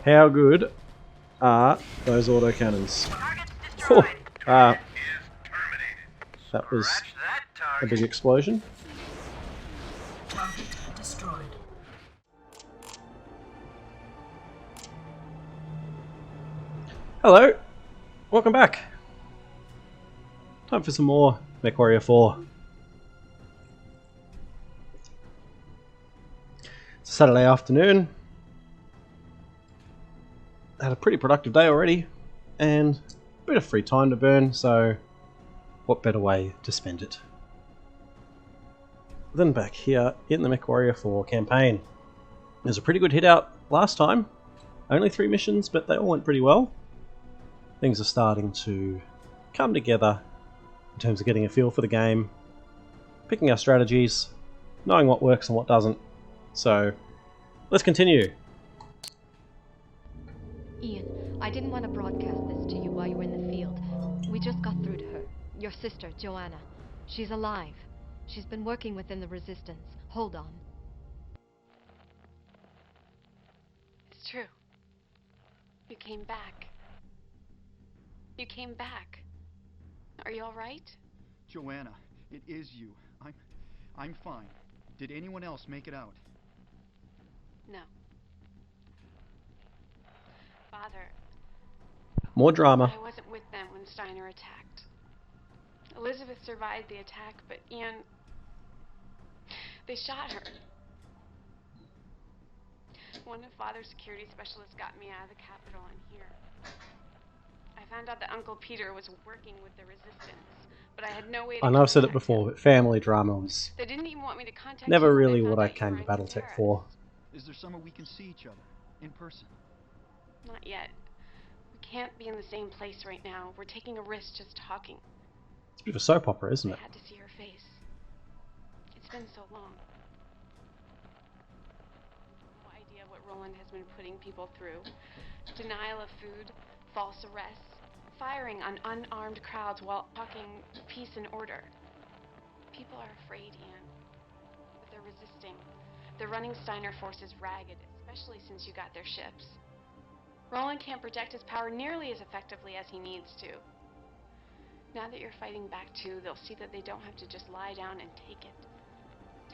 How good are those autocannons? Oh, that was a big explosion. Target destroyed. Hello, welcome back. Time for some more Mechwarrior 4. It's a Saturday afternoon. Had a pretty productive day already, and a bit of free time to burn, so what better way to spend it than back here in the Mechwarrior 4 campaign. There's a pretty good hit out last time. Only 3 missions, but they all went pretty well. Things are starting to come together in terms of getting a feel for the game, picking our strategies, knowing what works and what doesn't. So, let's continue. Ian, I didn't want to broadcast this to you while you were in the field. We just got through to her. Your sister, Joanna. She's alive. She's been working within the Resistance. Hold on. It's true. You came back. You came back. Are you all right? Joanna, it is you. I'm fine. Did anyone else make it out? No. Father, More drama. I wasn't with them when Steiner attacked. Elizabeth survived the attack, but Ian... They shot her. One of Father's security specialists got me out of the Capitol and here. I found out that Uncle Peter was working with the Resistance, but I had no way to I know I've said it contact before, him. but family drama was They didn't even want me to contact never you when really found what I out you came were to in Battletech Paris. for. Is there somewhere we can see each other? In person? Not yet. We can't be in the same place right now. We're taking a risk just talking. It's a bit of a soap opera, isn't I it? had to see her face. It's been so long. No idea what Roland has been putting people through. Denial of food, false arrests, firing on unarmed crowds while talking peace and order. People are afraid, Ian. But they're resisting. They're running Steiner forces ragged, especially since you got their ships. Roland can't project his power nearly as effectively as he needs to. Now that you're fighting back too, they'll see that they don't have to just lie down and take it.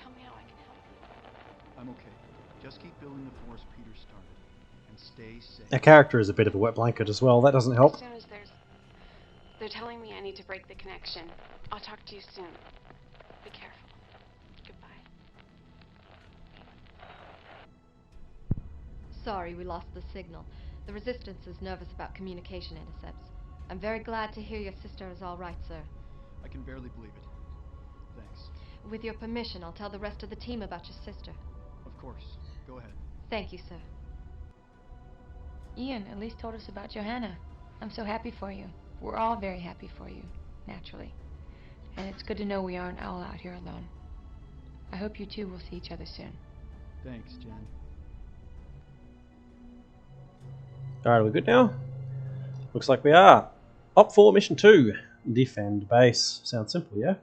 Tell me how I can help you. I'm okay. Just keep building the force Peter started. And stay safe. Our character is a bit of a wet blanket as well, that doesn't help. As soon as they're telling me I need to break the connection. I'll talk to you soon. Be careful. Goodbye. Sorry, we lost the signal. The Resistance is nervous about communication intercepts. I'm very glad to hear your sister is all right, sir. I can barely believe it. Thanks. With your permission, I'll tell the rest of the team about your sister. Of course. Go ahead. Thank you, sir. Ian at least told us about Johanna. I'm so happy for you. We're all very happy for you, naturally. And it's good to know we aren't all out here alone. I hope you two will see each other soon. Thanks, Jen. Alright, are we good now? Looks like we are. Op 4 Mission 2. Defend base. Sounds simple, yeah?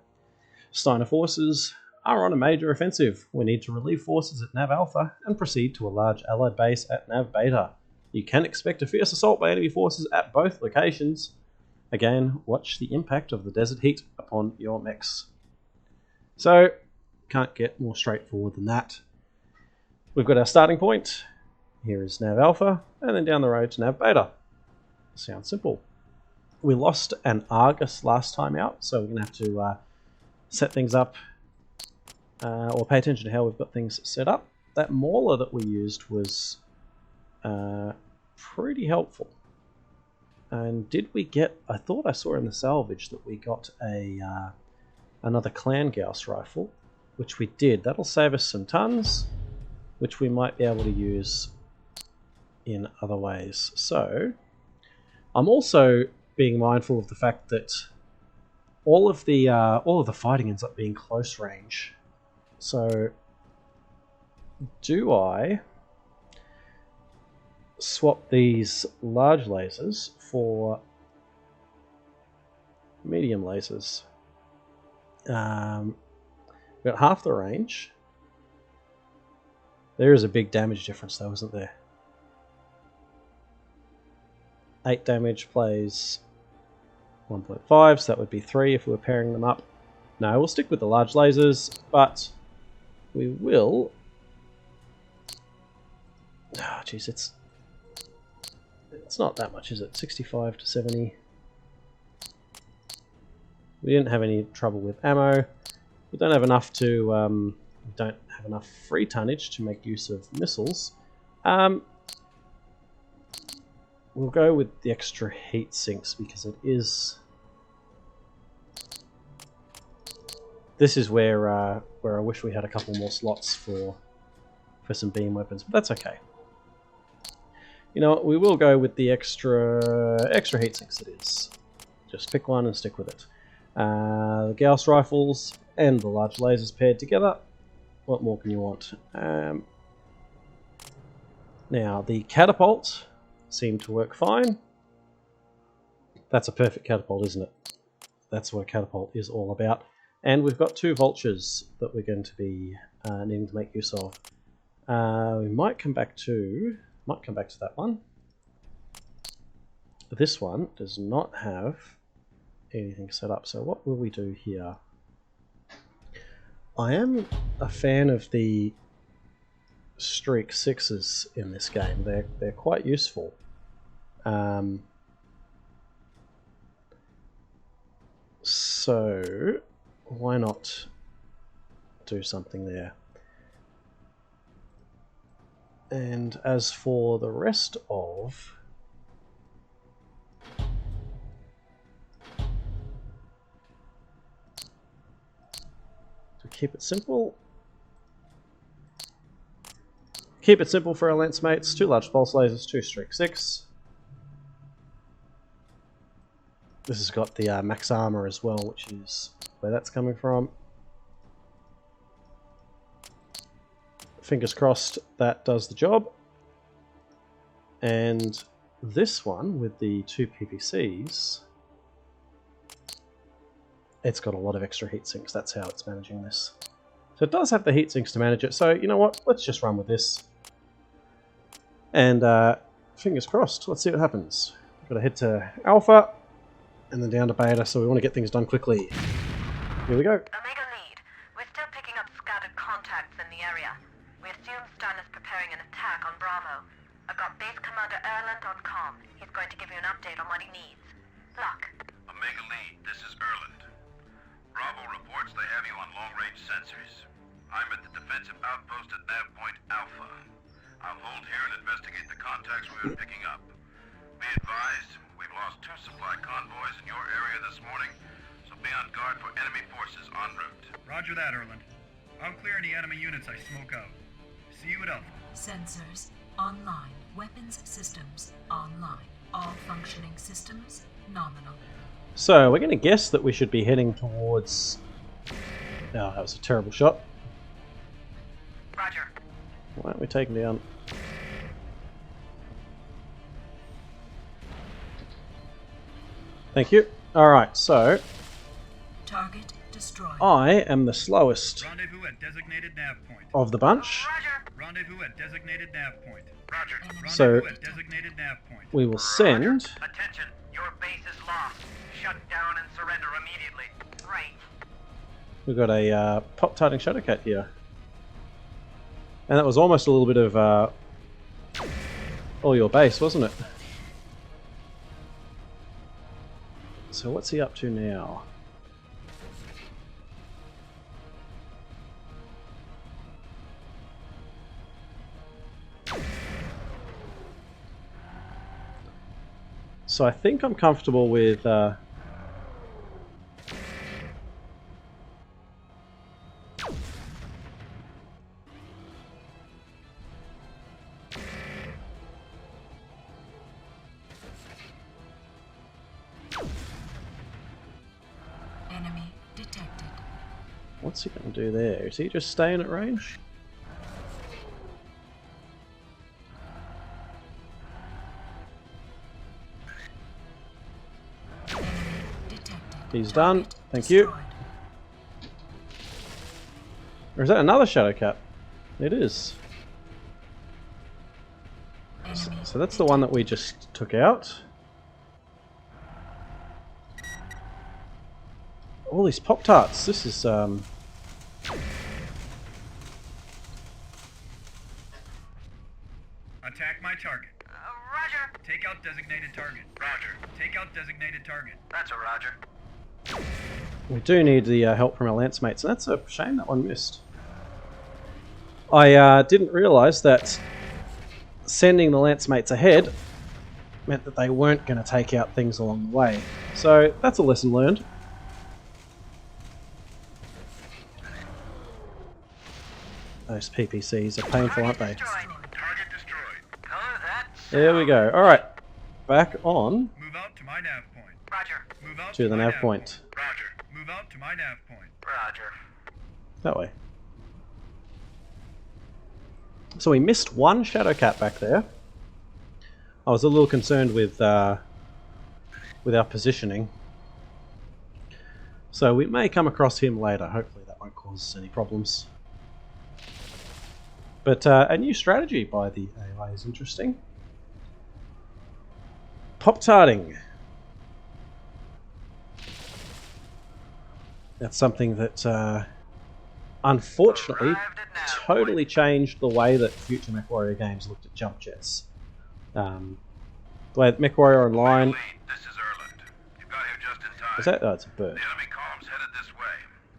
Steiner forces are on a major offensive. We need to relieve forces at Nav Alpha and proceed to a large allied base at Nav Beta. You can expect a fierce assault by enemy forces at both locations. Again, watch the impact of the desert heat upon your mechs. So, can't get more straightforward than that. We've got our starting point. Here is Nav Alpha, and then down the road to Nav Beta. Sounds simple. We lost an Argus last time out, so we're going to have to set things up, or pay attention to how we've got things set up. That Mauler that we used was pretty helpful. And did we get... I thought I saw in the salvage that we got another clan Gauss Rifle, which we did. That'll save us some tons, which we might be able to use in other ways. So, I'm also being mindful of the fact that all of the fighting ends up being close range. So, do I swap these large lasers for medium lasers? We've got half the range. There is a big damage difference though, isn't there? 8 damage plays 1.5, so that would be 3 if we were pairing them up. No, we'll stick with the large lasers, but we will... Oh, jeez, it's not that much, is it? 65 to 70. We didn't have any trouble with ammo. We don't have enough to... we don't have enough free tonnage to make use of missiles. We'll go with the extra heat sinks because it is... This is where I wish we had a couple more slots for some beam weapons, but that's okay. You know what, we will go with the extra heat sinks it is. Just pick one and stick with it. The Gauss Rifles and the large lasers paired together. What more can you want? Now, the catapult seemed to work fine. That's a perfect catapult, isn't it? That's what a catapult is all about. And we've got 2 vultures that we're going to be needing to make use of. We might come back to that one. This one does not have anything set up. So what will we do here? I am a fan of the streak 6s in this game. They're quite useful. So why not do something there? And as for the rest of... To keep it simple... Keep it simple for our lance mates. 2 large pulse lasers, 2 streak 6. This has got the max armor as well, which is where that's coming from. Fingers crossed that does the job. And this one with the 2 PPCs, it's got a lot of extra heat sinks. That's how it's managing this. So it does have the heat sinks to manage it. So you know what? Let's just run with this. And fingers crossed. Let's see what happens. We've got to head to Alpha and then down to Beta. So we want to get things done quickly. Here we go. Omega lead. We're still picking up scattered contacts in the area. We assume Stan is preparing an attack on Bravo. I've got Base Commander Erland on comm. He's going to give you an update on what he needs. Luck. Omega lead, this is Erland. Bravo reports they have you on long-range sensors. I'm at the defensive outpost at nav point Alpha. I'll hold here and investigate the contacts we were picking up. Be advised, we've lost 2 supply convoys in your area this morning, so be on guard for enemy forces en route. Roger that, Erland. I'll clear any enemy units I smoke out. See you at Alpha. Sensors online. Weapons systems online. All functioning systems nominal. So we're going to guess that we should be heading towards... Oh, that was a terrible shot. Roger. Why aren't we taking down... Thank you. Alright, so... Target destroyed. I am the slowest Rendezvous at designated nav point. of the bunch. Roger. Rendezvous at designated nav point. Roger. So- Rendezvous at designated nav point. We will send... Attention, your base is lost. Shut down and surrender immediately. Right. We've got a pop-tarting Shadowcat here. And that was almost a little bit of all your base, wasn't it? So what's he up to now? So I think I'm comfortable with Enemy detected. what's he going to do there? Is he just staying at range? Enemy detected. He's done. Target Thank you. destroyed. Or is that another Shadowcat? It is. Enemy So that's the one that we just took out. all these Pop-Tarts. This is Attack my target. Roger. Take out designated target. Roger. Take out designated target. That's a roger. we do need the help from our lance mates, and that's a shame that one missed. I didn't realise that sending the lance mates ahead meant that they weren't going to take out things along the way. So that's a lesson learned. Those PPCs are painful, aren't they? Target destroyed. Oh, that's... There we go. Alright, back on Move out to my nav point. Roger. Move out to the my nav point. Roger. Move out to my nav point. Roger. That way. So we missed one Shadow Cat back there. I was a little concerned with our positioning. So we may come across him later. Hopefully that won't cause us any problems. But a new strategy by the AI is interesting. Pop-tarting. That's something that unfortunately totally changed the way that future Mechwarrior games looked at jump jets. The way Mechwarrior Online... This is Erland. You got here just in time. Is that? Oh, it's a bird. The enemy column's headed this way.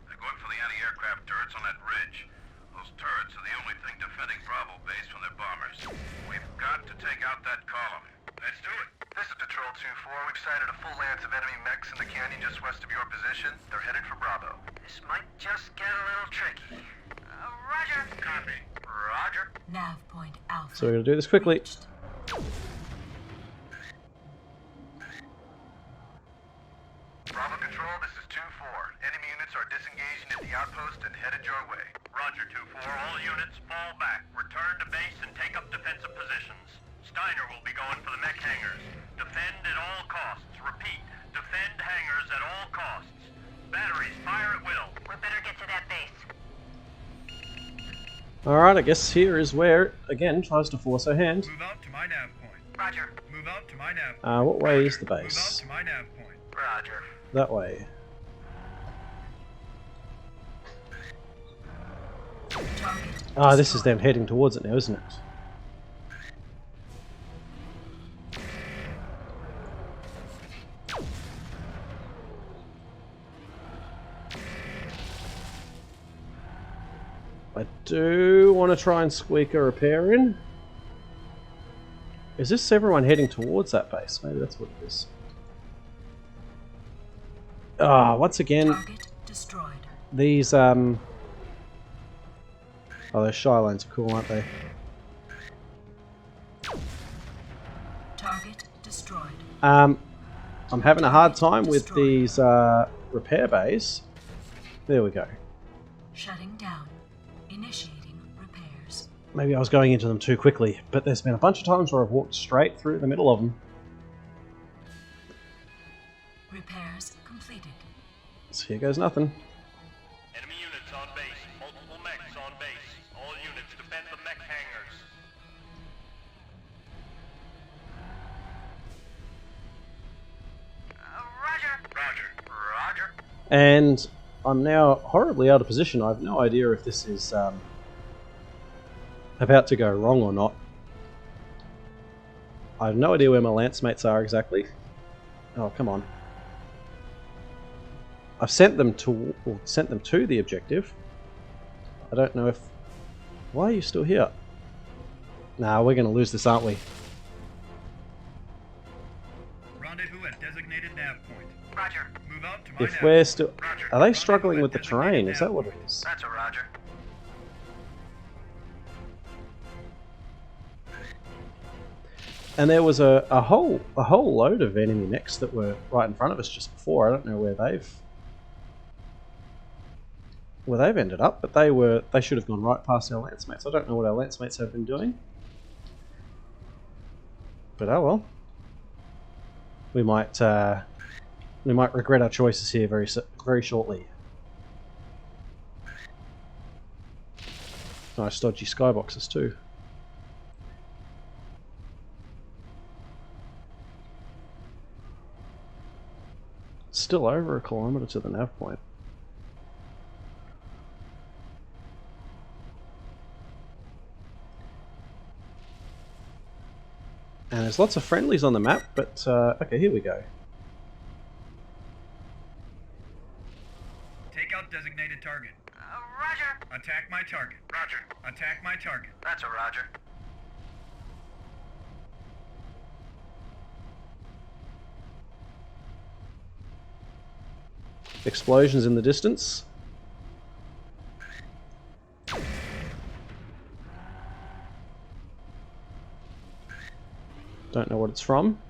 They're going for the anti-aircraft turrets on that ridge. Those turrets are the only thing defending Bravo base from their bombers. We've got to take out that column. Let's do it. This is Patrol 2-4. We've sighted a full lance of enemy mechs in the canyon just west of your position. They're headed for Bravo. This might just get a little tricky. Roger. Copy. Roger. Nav point Alpha. So we're going to do this quickly. reached. Bravo Control, this is 2-4. Enemy units are disengaging at the outpost and headed your way. Roger, 2-4. All units fall back. Return to base and take up defensive positions. Steiner will be going for the mech hangars. Defend at all costs. Repeat, defend hangars at all costs. Batteries, fire at will. We better get to that base. Alright, I guess here is where, again, tries to force her hand. Move out to my nav point. Roger. Move out to my nav point. What way is the Move out base? to my nav point. Roger. That way. Ah, this is them heading towards it now, isn't it? I do want to try and squeak a repair in. Is this everyone heading towards that base? Maybe that's what it is. Ah, once again, Target destroyed. these oh, those shy lanes are cool, aren't they? Target destroyed. I'm having a hard time with these repair bays. There we go. Shutting down. Initiating repairs. Maybe I was going into them too quickly, but there's been a bunch of times where I've walked straight through the middle of them. Repairs completed. So here goes nothing. Enemy units on base. Multiple mechs on base. All units defend the mech hangars. Roger. Roger. Roger. And I'm now horribly out of position. I have no idea if this is about to go wrong or not. I have no idea where my lance mates are exactly. Oh, come on. I've sent them to the objective. I don't know if... Why are you still here? Nah, we're going to lose this, aren't we? Rendezvous at designated nav point. Roger. Move out to my If nav we're point. still... Roger. Are they struggling with the terrain? Is that what it is? That's a roger. And there was a whole load of enemy mechs that were right in front of us just before. I don't know where they've ended up, but they should have gone right past our lance mates. I don't know what our lance mates have been doing, but oh well. We might regret our choices here very shortly. Nice dodgy skyboxes too. Still over a kilometre to the nav point. And there's lots of friendlies on the map, but okay, here we go. Take out designated target. Roger. Attack my target. Roger. Attack my target. That's a roger. Explosions in the distance. Don't know what it's from.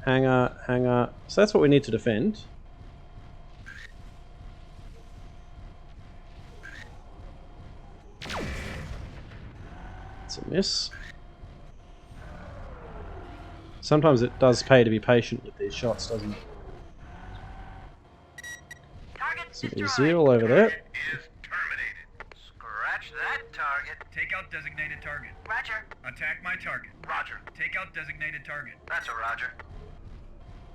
Hangar, hangar. So that's what we need to defend. It's a miss. Sometimes it does pay to be patient with these shots, doesn't it? Some Ezreal over there. Is terminated. Scratch that target. Take out designated target. Roger. Attack my target. Roger. Take out designated target. That's a roger.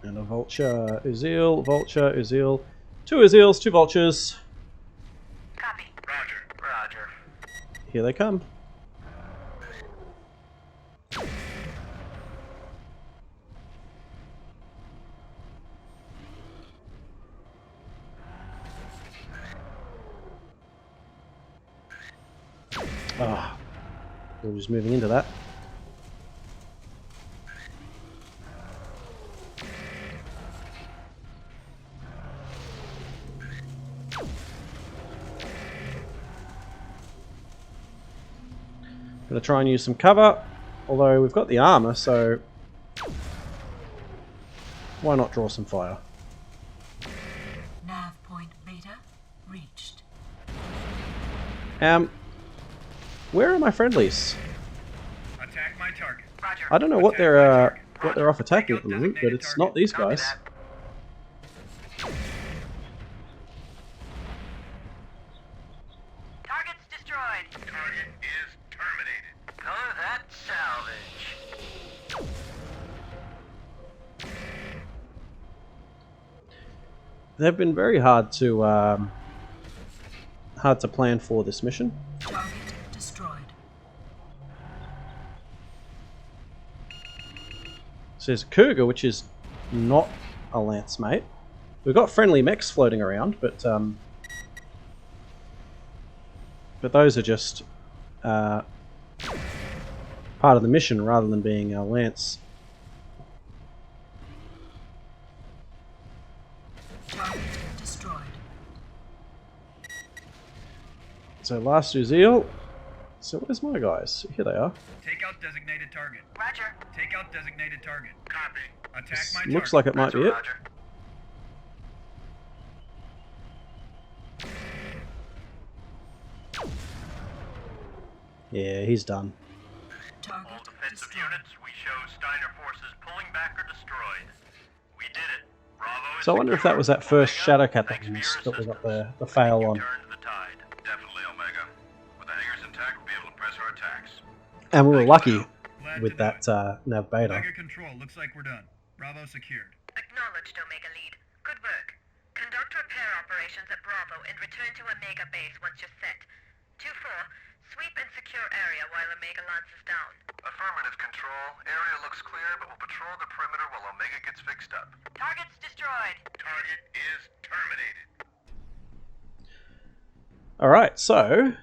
And a vulture, Ezreal, vulture, Ezreal. 2 Ezreals, 2 vultures. Copy. Roger. Roger. Here they come. Ah, we're just moving into that. Gonna try and use some cover, although we've got the armor, so why not draw some fire? Nav point beta reached. Where are my friendlies? Attack my target. Roger. I don't know what they're off attacking at the moment, but it's not these Copy guys. that. Target's destroyed. Target is terminated. Oh, that's salvage. They've been very hard to plan for this mission. Target destroyed. So there's a Cougar, which is not a Lance mate. We've got friendly mechs floating around, but those are just part of the mission rather than being a Lance. Target destroyed. So last Ezreal. So where's my guys? Here they are. Take out designated target. Roger. Take out designated target. Copy. Attack This my target. looks like it might That's a be it. roger. Yeah, he's done. Target All defensive destroyed. units, we show Steiner forces pulling back or destroyed. We did it. Bravo is So I wonder if that was that secure. first Omega, Shadowcat thanks for your that we got assistance. the fail You on. turned the tide. Definitely, Omega. With the hangars intact, we'll be able to press our attacks. And we were lucky Glad with to know that nav beta. Omega control. Looks like we're done. Bravo secured. Acknowledged, Omega Lead. Good work. Conduct repair operations at Bravo and return to Omega Base once you're set. 2-4, sweep and secure area while Omega lances down. Affirmative, Control. Area looks clear, but we'll patrol the perimeter while Omega gets fixed up. Target's destroyed. Target is terminated. Alright, so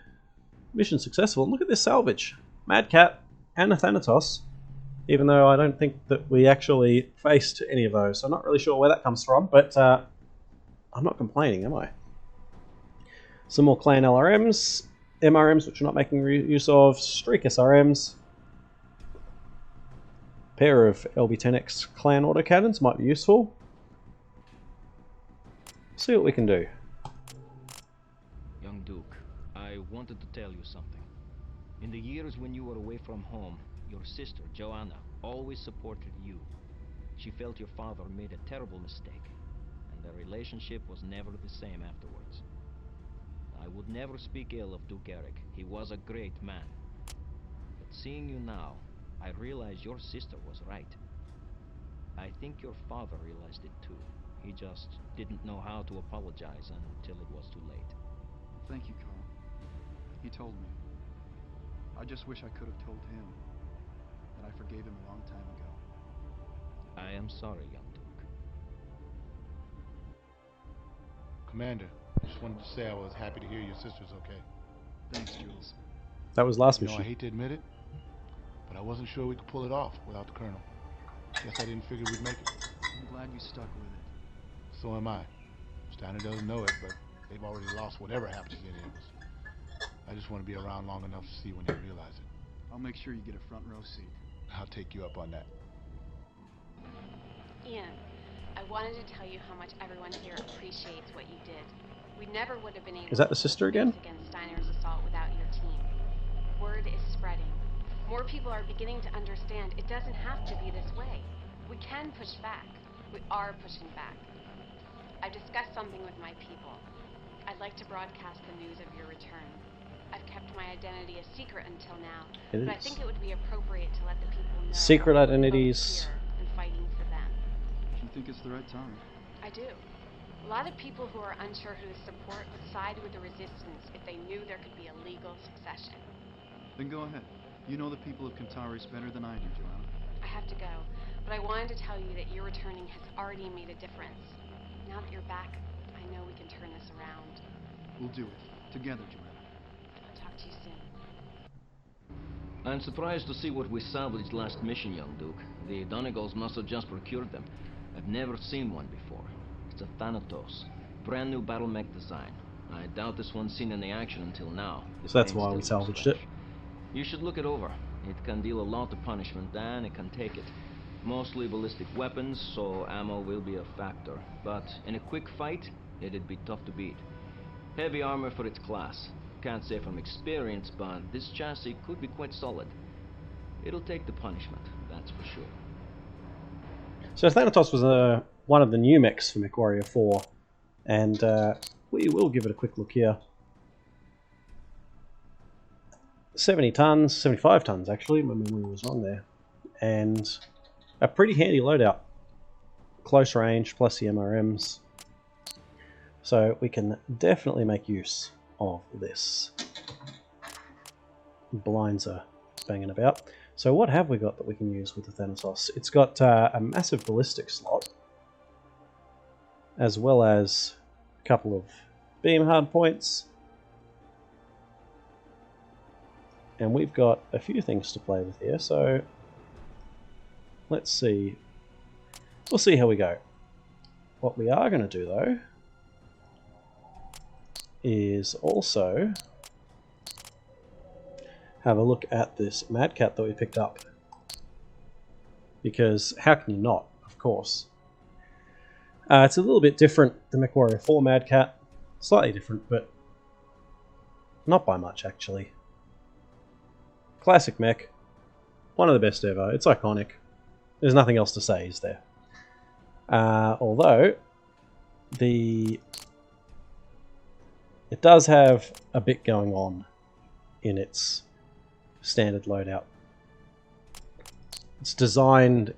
mission successful. Look at this salvage. Mad Cat and a Thanatos. Even though I don't think that we actually faced any of those. So I'm not really sure where that comes from, but I'm not complaining, am I? Some more clan LRMs, MRMs which we're not making use of, Streak SRMs, pair of LB10X clan autocannons might be useful. See what we can do. Young Duke, I wanted to tell you something. In the years when you were away from home, your sister, Joanna, always supported you. She felt your father made a terrible mistake, and their relationship was never the same afterwards. I would never speak ill of Duke Eric. He was a great man. But seeing you now, I realize your sister was right. I think your father realized it too. He just didn't know how to apologize until it was too late. Thank you, Carl. He told me. I just wish I could have told him that I forgave him a long time ago. I am sorry, young Duke. Commander, just wanted to say I was happy to hear your sister's okay. Thanks, Jules. That was last You know, I mission. hate to admit it, but I wasn't sure we could pull it off without the Colonel. Guess I didn't figure we'd make it. I'm glad you stuck with it. So am I. Steiner doesn't know it, but they've already lost whatever happens to any of us. I just want to be around long enough to see when they realize it. I'll make sure you get a front row seat. I'll take you up on that. Ian, I wanted to tell you how much everyone here appreciates what you did. We never would have been able Is that the sister again? against Steiner's assault without your team. Word is spreading. More people are beginning to understand it doesn't have to be this way. We can push back. We are pushing back. I've discussed something with my people. I'd like to broadcast the news of your return. I've kept my identity a secret until now, but I think it would be appropriate to let the people know. Secret we're both identities. here and fighting for them. You think it's the right time? I do. A lot of people who are unsure who to support would side with the resistance if they knew there could be a legal succession. Then go ahead. You know the people of Cantaris better than I do, Joanna. I have to go, but I wanted to tell you that your returning has already made a difference. Now that you're back, I know we can turn this around. We'll do it. Together, Joanna. I'll talk to you soon. I'm surprised to see what we salvaged last mission, young Duke. The Donegals must have just procured them. I've never seen one before. It's a Thanatos. Brand new battle mech design. I doubt this one's seen any action until now. So that's why we salvaged it. You should look it over. It can deal a lot of punishment, and it can take it. Mostly ballistic weapons, so ammo will be a factor. But in a quick fight, it'd be tough to beat. Heavy armor for its class. Can't say from experience, but this chassis could be quite solid. It'll take the punishment, that's for sure. So Thanatos was one of the new mechs for Mechwarrior 4, and we will give it a quick look here. 70 tons, 75 tons actually, my memory was wrong there, and a pretty handy loadout. Close range plus the MRMs, so we can definitely make use of this. Blinds are banging about. So what have we got that we can use with the Thanatos? It's got a massive ballistic slot, as well as a couple of beam hardpoints. And we've got a few things to play with here, so let's see. We'll see how we go. What we are going to do, though, is also have a look at this Mad Cat that we picked up. Because how can you not, of course. It's a little bit different than Mechwarrior 4 Mad Cat. Slightly different, but not by much, actually. Classic mech. One of the best ever. It's iconic. There's nothing else to say, is there? Although, it does have a bit going on in its standard loadout. Its design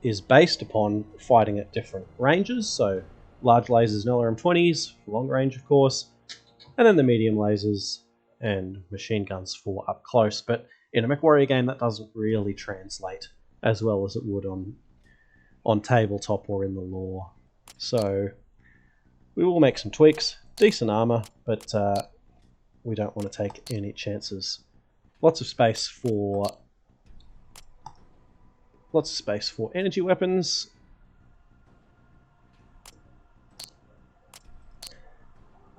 is based upon fighting at different ranges, so large lasers and LRM-20s for long range, of course, and then the medium lasers and machine guns for up close. But in a Mechwarrior game, that doesn't really translate as well as it would on tabletop or in the lore. So we will make some tweaks. Decent armor, but we don't want to take any chances. Lots of space for energy weapons.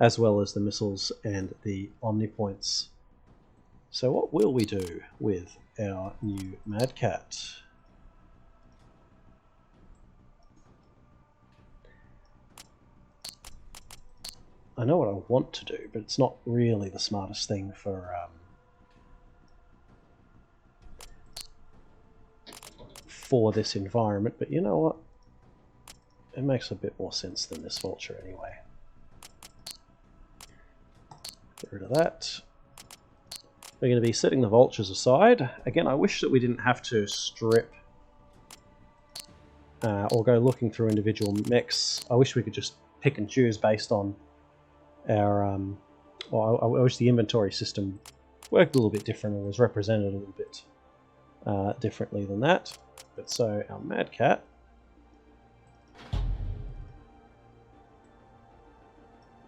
As well as the missiles and the omnipoints. So what will we do with our new Mad Cat? I know what I want to do, but it's not really the smartest thing for this environment. But you know what? It makes a bit more sense than this vulture anyway. Get rid of that. We're going to be setting the vultures aside. Again, I wish that we didn't have to strip or go looking through individual mechs. I wish we could just pick and choose based on our... I wish the inventory system worked a little bit different or was represented a little bit differently than that. But so our Mad Cat...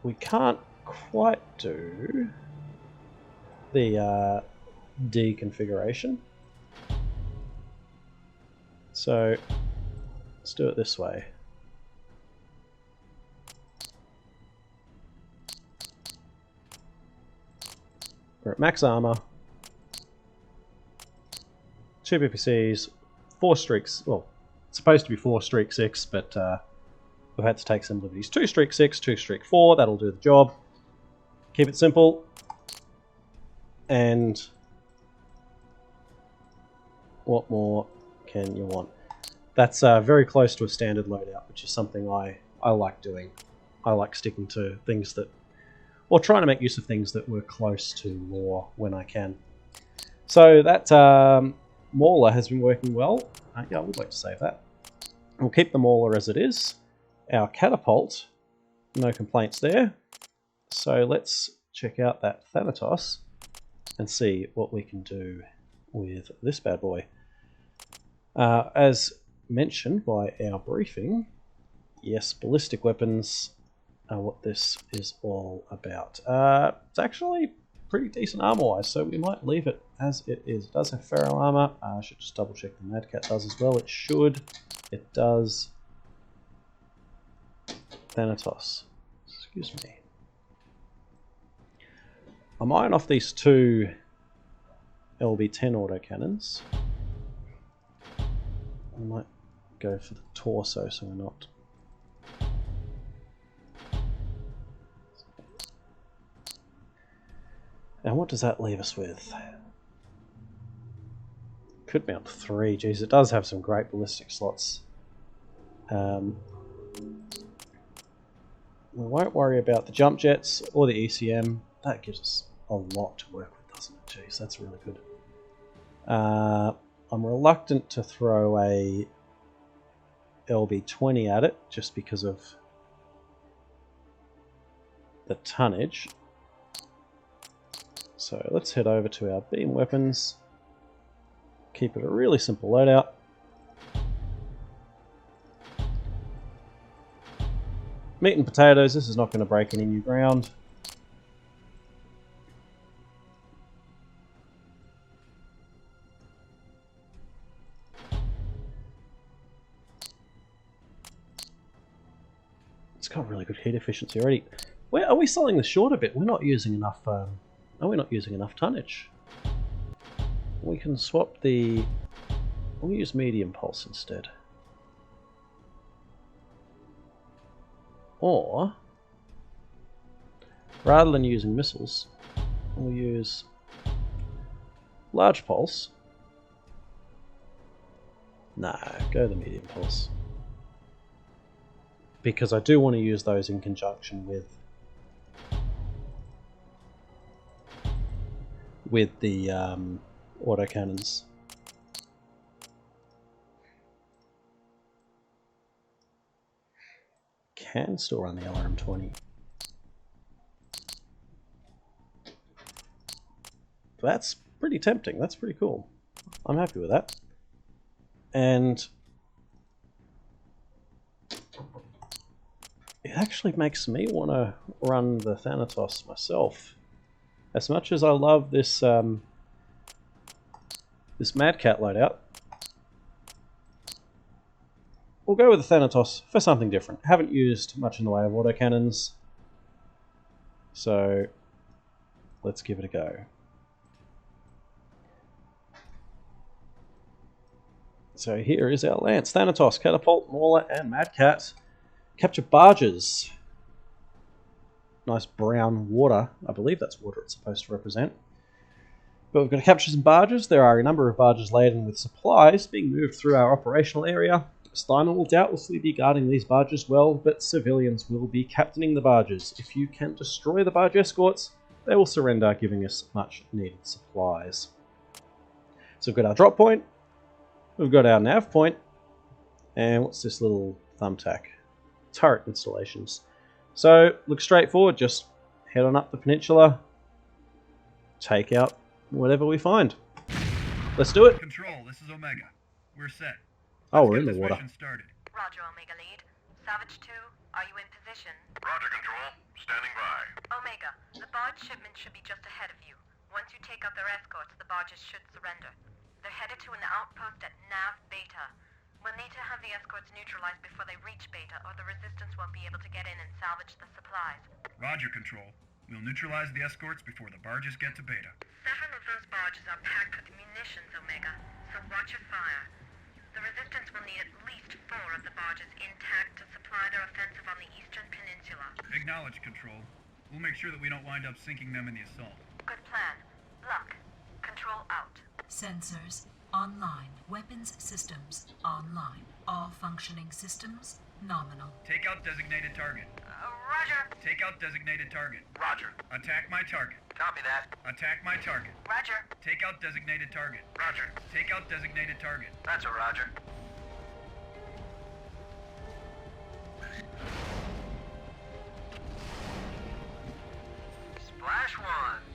we can't quite do the deconfiguration. So let's do it this way. We're at max armor, 2 PPCs, 4 streaks. Well, it's supposed to be 4 streak 6, but we've had to take some liberties. 2 streak 6, 2 streak 4. That'll do the job. Keep it simple. And what more can you want? That's very close to a standard loadout, which is something I like doing. I like sticking to things that, or trying to make use of things that were close to lore when I can. So that Mauler has been working well. Yeah, I would like to save that. We'll keep the Mauler as it is. Our catapult, no complaints there. So let's check out that Thanatos and see what we can do with this bad boy. As mentioned by our briefing, yes, ballistic weapons are what this is all about. It's actually pretty decent armor-wise, so we might leave it as it is. It does have ferro armor. I should just double check the Mad Cat does as well. It should. It does. Thanatos. Excuse me. I'm eyeing off these 2 LB-10 autocannons. I might go for the torso so we're not... And what does that leave us with? Could mount 3. Geez, it does have some great ballistic slots. We won't worry about the jump jets or the ECM. That gives us a lot to work with, doesn't it? Jeez, that's really good. I'm reluctant to throw a LB-20 at it just because of the tonnage. So let's head over to our beam weapons. Keep it a really simple loadout. Meat and potatoes, this is not going to break any new ground. It's got really good heat efficiency already. Where are we selling the short a bit? We're not using enough. Are we not using enough tonnage? We can swap the. We'll use medium pulse instead. Or, rather than using missiles, we'll use large pulse. Nah, go the medium pulse. Because I do want to use those in conjunction with the autocannons. Can still run the LRM-20. That's pretty tempting. That's pretty cool. I'm happy with that. And it actually makes me want to run the Thanatos myself. As much as I love this this Mad Cat loadout, we'll go with the Thanatos for something different. Haven't used much in the way of autocannons, so let's give it a go. So here is our lance. Thanatos, Catapult, Mauler, and Mad Cat. Capture barges. Nice brown water. I believe that's water it's supposed to represent. But we've got to capture some barges. There are a number of barges laden with supplies being moved through our operational area. Steiner will doubtlessly be guarding these barges well, but civilians will be captaining the barges. If you can destroy the barge escorts, they will surrender, giving us much needed supplies. So we've got our drop point, we've got our nav point, And what's this little thumbtack? Turret installations. So, looks straightforward. Just head on up the peninsula, take out whatever we find. Let's do it. Control, this is Omega. We're set. Oh, Let's we're get in the this water. mission started. Roger, Omega Lead. Savage 2, are you in position? Roger, Control. Standing by. Omega, the barge shipment should be just ahead of you. Once you take out their escorts, the barges should surrender. They're headed to an outpost at Nav Beta. We'll need to have the escorts neutralized before they reach Beta, or the Resistance won't be able to get in and salvage the supplies. Roger, Control. We'll neutralize the escorts before the barges get to Beta. Several of those barges are packed with munitions, Omega, so watch your fire. The Resistance will need at least 4 of the barges intact to supply their offensive on the Eastern Peninsula. Acknowledge, Control. We'll make sure that we don't wind up sinking them in the assault. Good plan. Luck. Control out. Sensors online. Weapons systems online. All functioning systems nominal. Take out designated target. Roger. Take out designated target. Roger. Attack my target. Copy that. Attack my target. Roger. Take out designated target. Roger. Take out designated target. That's a Roger. Splash 1.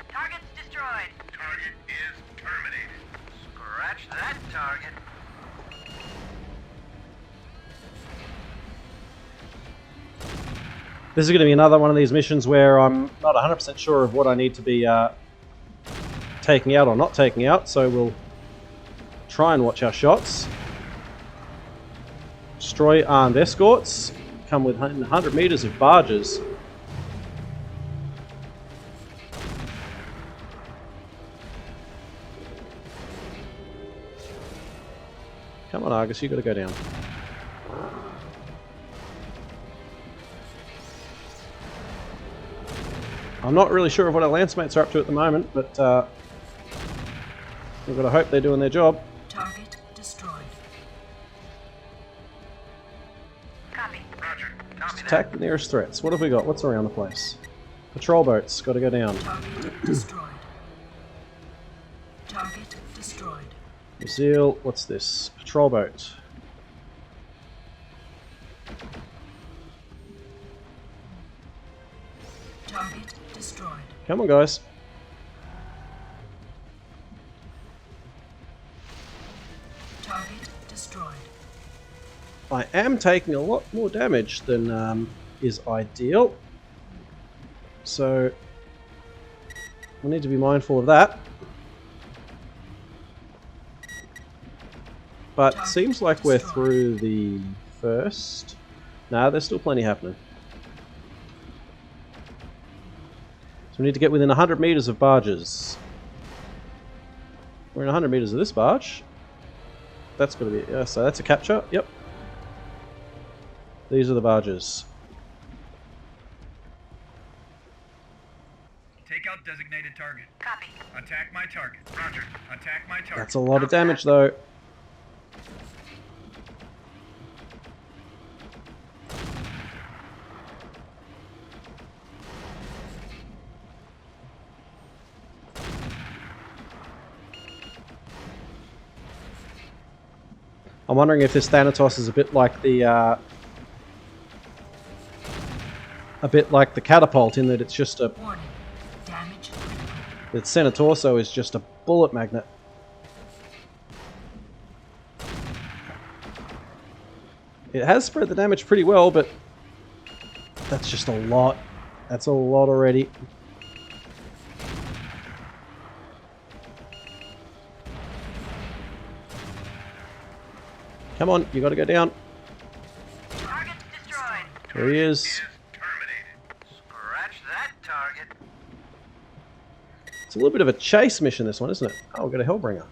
Target's destroyed. Target is terminated. Scratch that target. This is going to be another one of these missions where I'm not 100% sure of what I need to be taking out or not taking out, so we'll try and watch our shots. Destroy armed escorts. Come with 100 meters of barges. Come on, Argus, you got to go down. I'm not really sure of what our lance mates are up to at the moment, but we've got to hope they're doing their job. Target destroyed. Copy. Roger. Copy Attack the nearest threats. What have we got? What's around the place? Patrol boats. Got to go down. Target destroyed. Target destroyed. Seal. What's this? Patrol boat. Target destroyed. Come on, guys. Target destroyed. I am taking a lot more damage than is ideal. So, we need to be mindful of that. But seems like we're through the first. Nah, there's still plenty happening. So we need to get within 100 meters of barges. We're in 100 meters of this barge. That's got to be... so that's a capture. Yep. These are the barges. Take out designated target. Copy. Attack my target. Roger. Attack my target. That's a lot of damage, though. I'm wondering if this Thanatos is a bit like the catapult, in that it's just a... Warning. Damage critical. The Senatorso is just a bullet magnet. It has spread the damage pretty well, but that's just a lot. That's a lot already. Come on, you got to go down. Target's destroyed. There he is. Terminated. Scratch that target. It's a little bit of a chase mission, this one, isn't it? Oh, we've got a Hellbringer.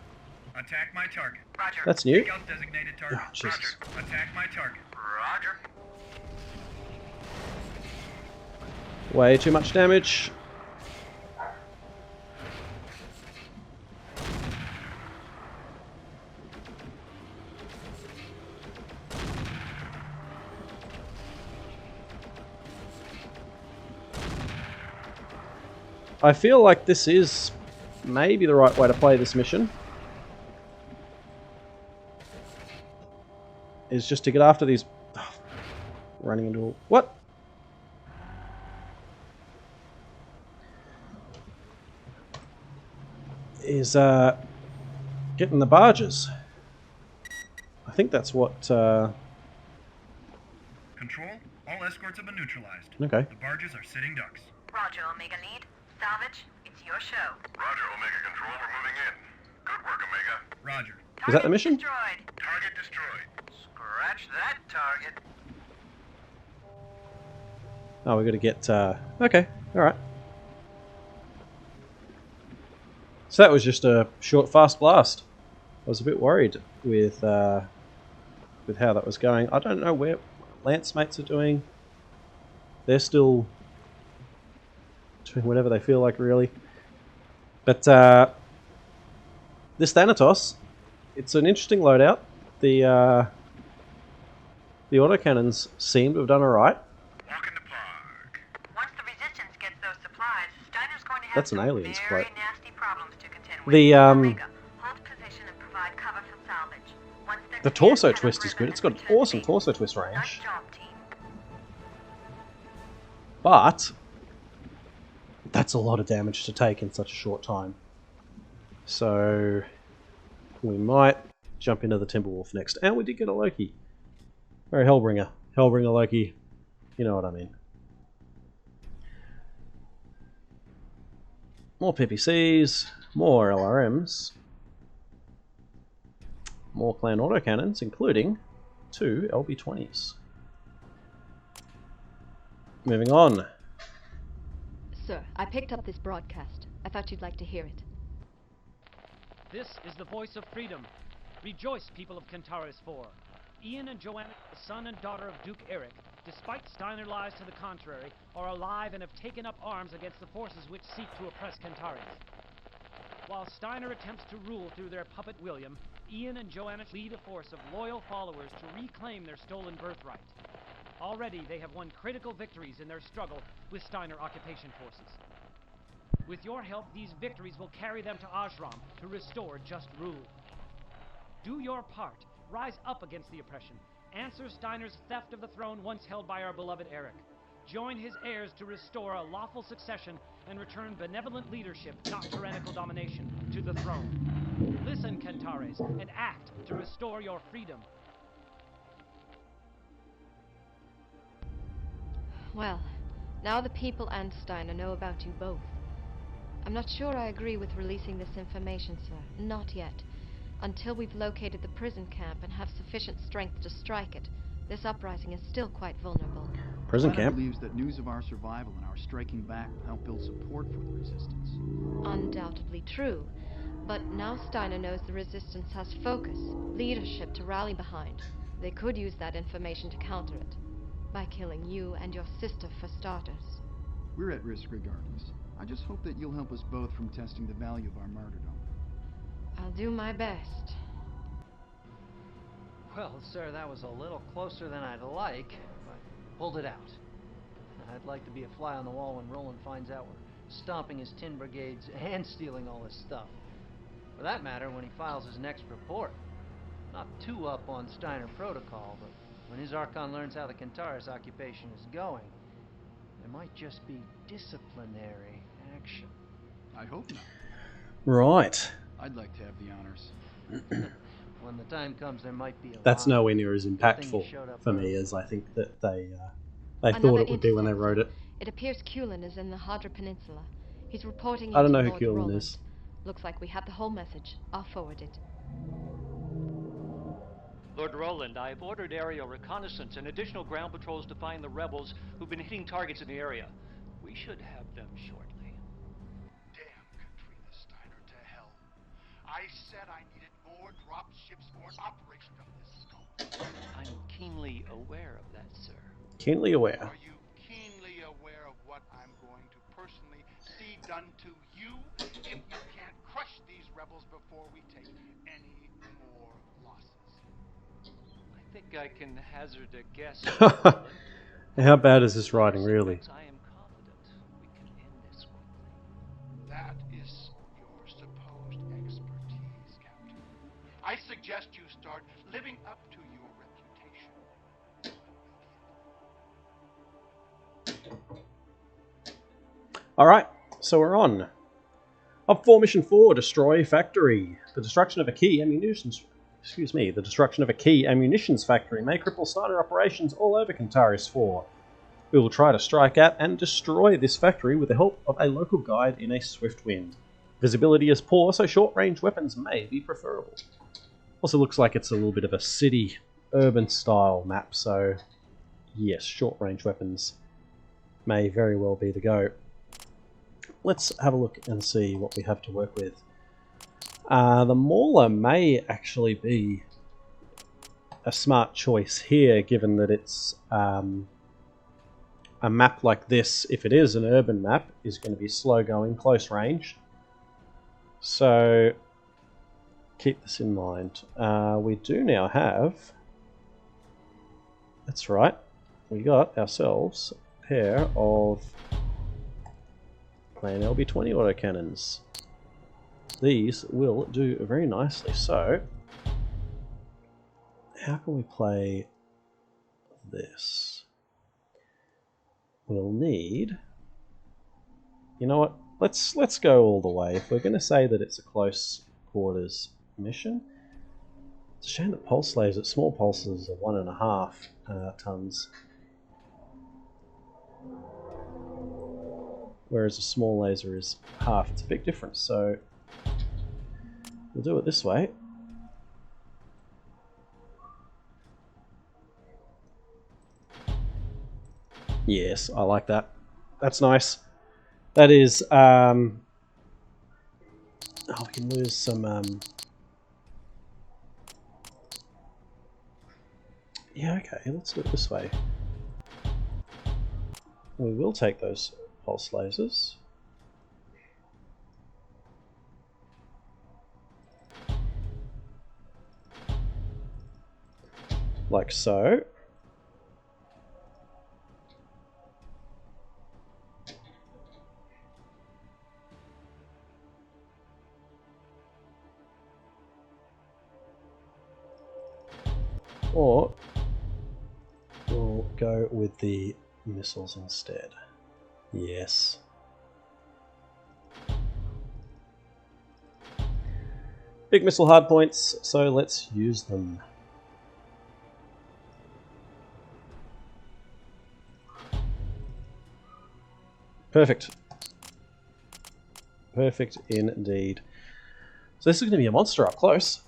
Attack my target. Roger. That's new. Take out designated target. Oh, Jesus. Roger. Attack my target. Roger. Way too much damage. I feel like this is maybe the right way to play this mission. is just to get after these... running into a... What? Is getting the barges. I think that's what... Control, all escorts have been neutralized. Okay. The barges are sitting ducks. Roger, Omega Lead. Salvage, it's your show. Roger, Omega Control, we're moving in. Good work, Omega. Roger. Is that the mission? Destroyed. Target destroyed. Scratch that target. Oh, we got to get... okay, alright. So that was just a short, fast blast. I was a bit worried with how that was going. I don't know where Lance mates are doing. They're still doing whatever they feel like, really. But this Thanatos, it's an interesting loadout. The autocannons seem to have done alright. Walk in the park. Once the Resistance gets those supplies, Steiner's going to have That's an some aliens very quote. nasty problems to contend with. The Omega, hold position and provide cover for salvage. Once they're the cleared, torso head twist up is river good. It's and got return awesome to torso twist base. Nice range. job, team. But that's a lot of damage to take in such a short time. So we might jump into the Timberwolf next. And we did get a Loki. Or a Hellbringer. Hellbringer Loki. You know what I mean. More PPCs. More LRMs. More clan autocannons, including 2 LB-20s. Moving on. Sir, I picked up this broadcast. I thought you'd like to hear it. This is the voice of freedom. Rejoice, people of Kentaris 4. Ian and Joanna, the son and daughter of Duke Eric, despite Steiner lies to the contrary, are alive and have taken up arms against the forces which seek to oppress Kentaris. While Steiner attempts to rule through their puppet William, Ian and Joanna lead a force of loyal followers to reclaim their stolen birthright. Already, they have won critical victories in their struggle with Steiner occupation forces. With your help, these victories will carry them to Ajram to restore just rule. Do your part. Rise up against the oppression. Answer Steiner's theft of the throne once held by our beloved Eric. Join his heirs to restore a lawful succession and return benevolent leadership, not tyrannical domination, to the throne. Listen, Kentares, and act to restore your freedom. Well, now the people and Steiner know about you both. I'm not sure I agree with releasing this information, sir. Not yet. Until we've located the prison camp and have sufficient strength to strike it, this uprising is still quite vulnerable. Prison Joanna camp? believes that news of our survival and our striking back will help build support for the resistance. Undoubtedly true. But now Steiner knows the Resistance has focus, leadership to rally behind. They could use that information to counter it. By killing you and your sister, for starters. We're at risk regardless. I just hope that you'll help us both from testing the value of our martyrdom. I'll do my best. Well, sir, that was a little closer than I'd like, but pulled it out. I'd like to be a fly on the wall when Roland finds out we're stomping his tin brigades and stealing all his stuff. For that matter, when he files his next report. Not too up on Steiner protocol, but when his Archon learns how the Kentaris occupation is going, there might just be disciplinary action. I hope not. Right. I'd like to have the honors. When the time comes, there might be a That's lot. nowhere near as impactful for me as I think that they thought it would be when they wrote it. It appears Kulin is in the Hadra Peninsula. He's reporting I don't into know who Lord Kulin Roland. is. Looks like we have the whole message. I'll forward it. Lord Roland, I've ordered aerial reconnaissance and additional ground patrols to find the rebels who've been hitting targets in the area. We should have them shortly. Damn Katrina Steiner to hell. I said I needed more drop ships for an operation of this scope. I'm keenly aware of that, sir. Keenly aware. Are you keenly aware of what I'm going to personally see done to you if you can't crush these rebels before we take any more losses? I think I can hazard a guess. How bad is this writing, really? I am confident we can end this quickly. That is your supposed expertise, Captain. I suggest you start living up to your reputation. Alright, so we're on. Up for Mission 4, Destroy Factory. The destruction of a key ammunitions factory may cripple Snyder operations all over Cantaris 4. We will try to strike at and destroy this factory with the help of a local guide in a swift wind. Visibility is poor, so short-range weapons may be preferable. Also looks like it's a little bit of a city, urban style map, so yes, short-range weapons may very well be the go. Let's have a look and see what we have to work with. The Mauler may actually be a smart choice here, given that it's a map like this, if it is an urban map, is going to be slow going, close range. So keep this in mind. We do now have, that's right, we got ourselves a pair of plain LB20 autocannons. These will do very nicely. So how can we play this? We'll need, you know what, let's go all the way. If we're going to say that it's a close quarters mission, it's a shame that pulse lasers, small pulses are 1.5 tons, whereas a small laser is half. It's a big difference, so we'll do it this way. Yes, I like that. That's nice. That is, oh, we can lose some, yeah, okay, let's do it this way. We will take those pulse lasers. Like so. Or we'll go with the missiles instead. Yes. Big missile hardpoints, so let's use them. Perfect. Perfect indeed. So this is going to be a monster up close.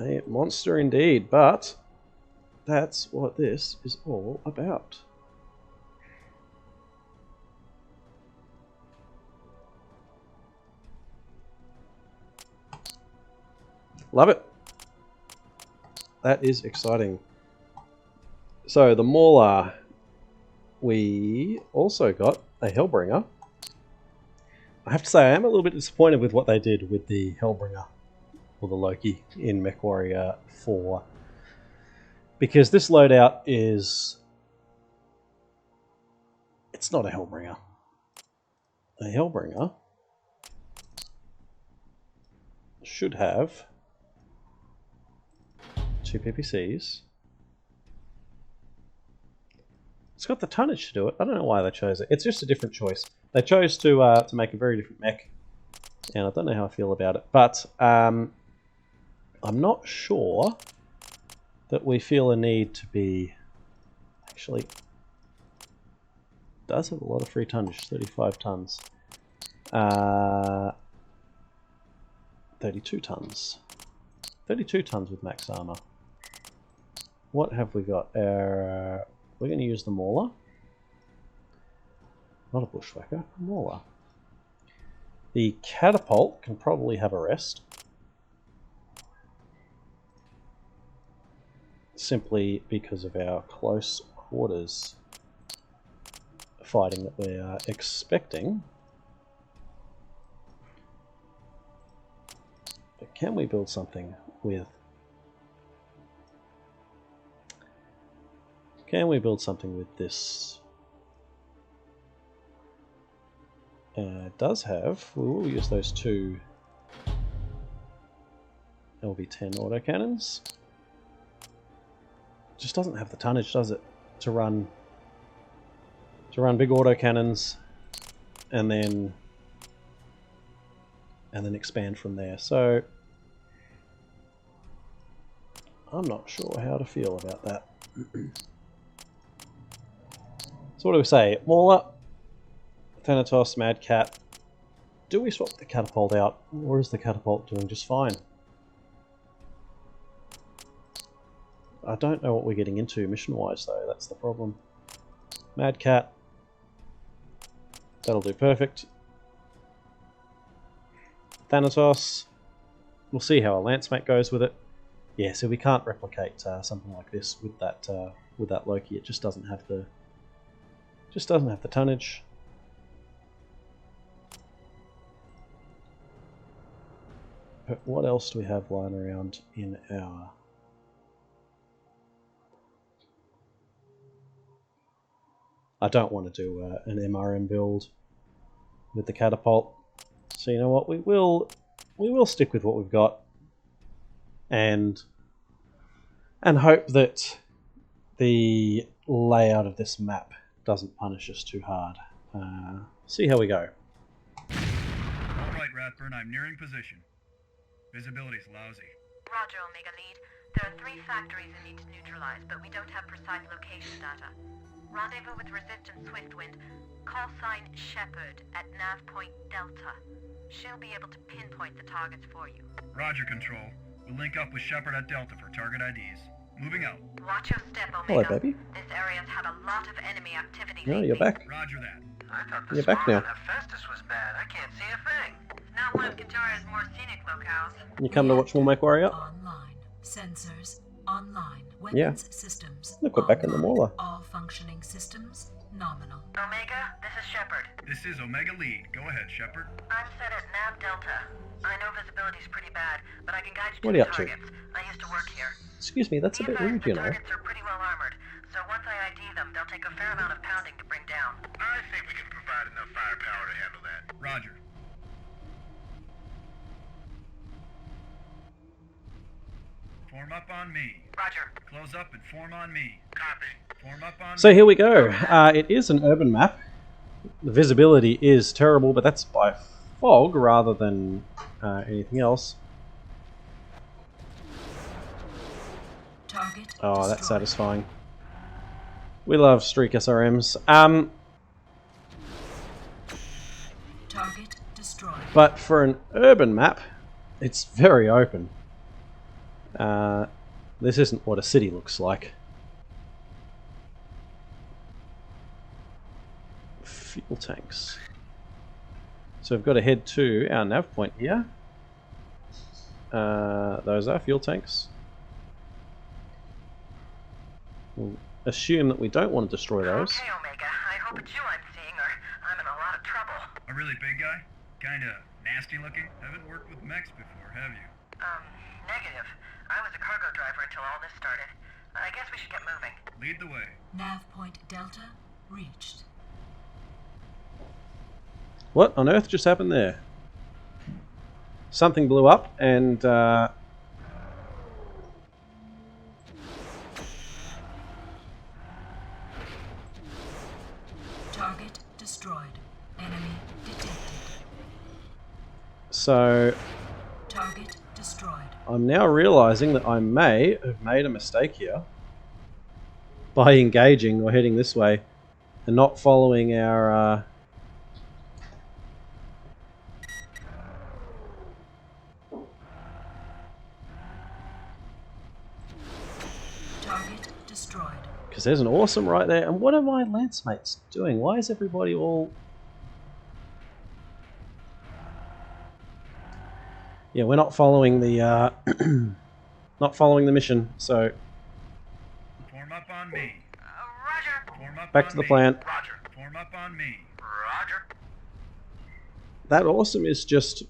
A monster indeed, but that's what this is all about. Love it. That is exciting. So the Mauler, we also got a Hellbringer. I have to say I am a little bit disappointed with what they did with the Hellbringer, or the Loki, in Mechwarrior 4. Because this loadout is, it's not a Hellbringer. A Hellbringer should have 2 PPCs. It's got the tonnage to do it. I don't know why they chose it. It's just a different choice. They chose to make a very different mech, and I don't know how I feel about it. But I'm not sure that we feel a need to be, actually, does have a lot of free tonnage, 35 tons. 32 tons. 32 tons with max armor. What have we got? We're going to use the Mauler. Not a bushwhacker, a Mauler. The catapult can probably have a rest. Simply because of our close quarters fighting that we are expecting. But can we build something with... Can we build something with this? It does have... We'll use those 2 LV10 autocannons. just doesn't have the tonnage, does it, to run big autocannons and then expand from there. So I'm not sure how to feel about that. So what do we say? Mauler, Thanatos, Mad Cat. Do we swap the catapult out, or is the catapult doing just fine? I don't know what we're getting into mission-wise, though. That's the problem. Mad Cat. That'll do perfect. Thanatos. We'll see how a lance mate goes with it. Yeah, so we can't replicate something like this with that Loki. It just doesn't have the tonnage. But what else do we have lying around in our... I don't want to do an MRM build with the catapult. So you know what, we will stick with what we've got and hope that the layout of this map doesn't punish us too hard. See how we go. Alright, Rathburn, I'm nearing position. Visibility's lousy. Roger, Omega Lead. There are 3 factories we need to neutralize, but we don't have precise location data. Rendezvous with Resistance Swiftwind. Call sign Shepherd at nav point Delta. She'll be able to pinpoint the targets for you. Roger, Control. We'll link up with Shepard at Delta for target IDs. Moving out. Watch your step, Omega. Hello, baby. This area's had a lot of enemy activity No, lately. you're back. Roger that. I thought the You're back now. spawn on Hephaestus was bad. I can't see a thing. It's not one of Kintara's more scenic locales. You come to watch more Mechwarrior? Online. Sensors online. Weapons Yeah. systems. Look, we're back in the Mauler. All functioning systems nominal. Omega, this is Shepard. This is Omega Lead. Go ahead, Shepard. I'm set at nav Delta. I know visibility's pretty bad, but I can guide you What are to you the up to? targets. I used to work here. Excuse me, that's a bit rude, you know. The targets are pretty well armored, so once I ID them, they'll take a fair amount of pounding to bring down. I think we can provide enough firepower to handle that. Roger. Form up on me. Roger. Close up and form on me. Copy. Form up on So me. here we go. It is an urban map. The visibility is terrible, but that's by fog rather than anything else. Target Oh, that's destroyed. satisfying. We love streak SRMs. Target destroyed. But for an urban map, it's very open. This isn't what a city looks like. Fuel tanks. So we've got to head to our nav point here. Those are fuel tanks. We'll assume that we don't want to destroy those. Okay, Omega. I hope it's you I'm seeing, or I'm in a lot of trouble. A really big guy? Kinda nasty looking? Haven't worked with mechs before, have you? Negative. I was a cargo driver until all this started. I guess we should get moving. Lead the way. Nav point Delta reached. What on earth just happened there? Something blew up and Target destroyed. Enemy detected. so Target destroyed. I'm now realizing that I may have made a mistake here by engaging or heading this way and not following our Target destroyed. because there's an awesome right there. And what are my lance mates doing? Why is everybody all... Yeah, we're not following the not following the mission. So Form up on me. Roger. Form up back on to the me. plant. Roger. Form up on me. Roger. That awesome is just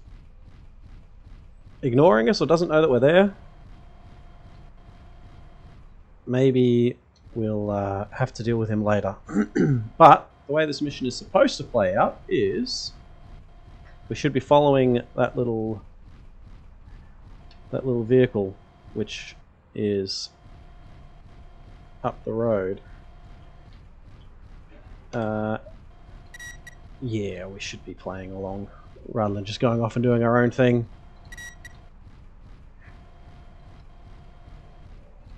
ignoring us or doesn't know that we're there. Maybe we'll have to deal with him later. But the way this mission is supposed to play out is we should be following that little vehicle, which is up the road. Yeah, we should be playing along rather than just going off and doing our own thing.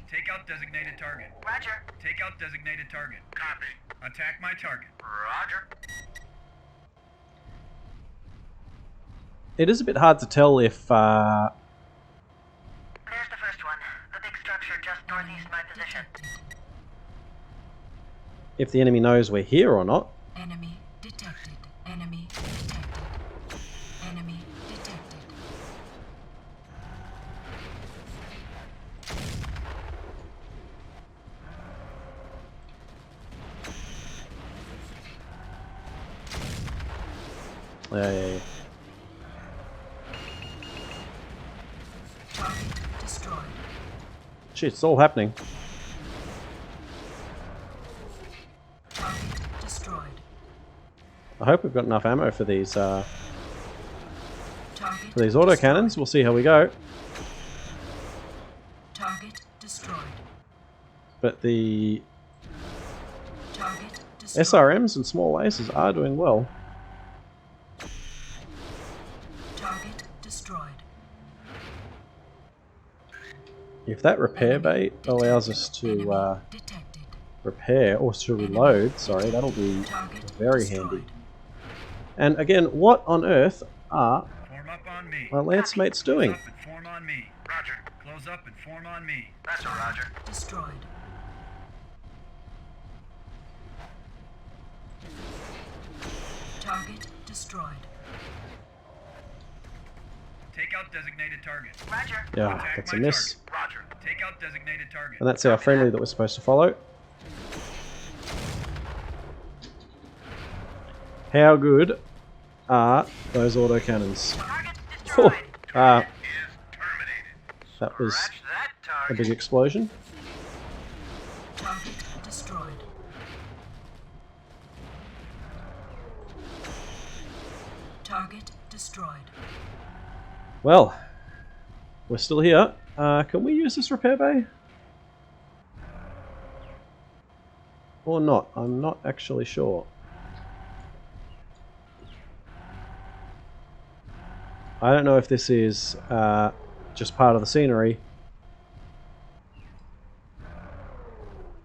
Take out designated target. Roger. Take out designated target. Copy. Attack my target. Roger. It is a bit hard to tell if There's the first one. The big structure just northeast my position. if the enemy knows we're here or not. Enemy detected. Enemy detected. Enemy detected. Yeah. Target destroyed. Shit, it's all happening. Target destroyed. I hope we've got enough ammo for these autocannons. We'll see how we go. Target destroyed. But the Target destroyed. SRMs and small lasers are doing well. Target destroyed. If that repair bay allows us to repair, or to reload, sorry, that'll be very handy. And again, what on earth are my lance mates doing? Close up and form on me. Roger. Close up and form on me. That's a Roger. Destroyed. Target destroyed. Take out designated target. Roger. Yeah, Attack that's a my miss. target. Roger. Take out designated target. And that's our friendly that we're supposed to follow. How good are those autocannons? Oh, that was a big explosion. Target destroyed. Target destroyed. Well, we're still here. Can we use this repair bay? Or not? I'm not actually sure. I don't know if this is just part of the scenery.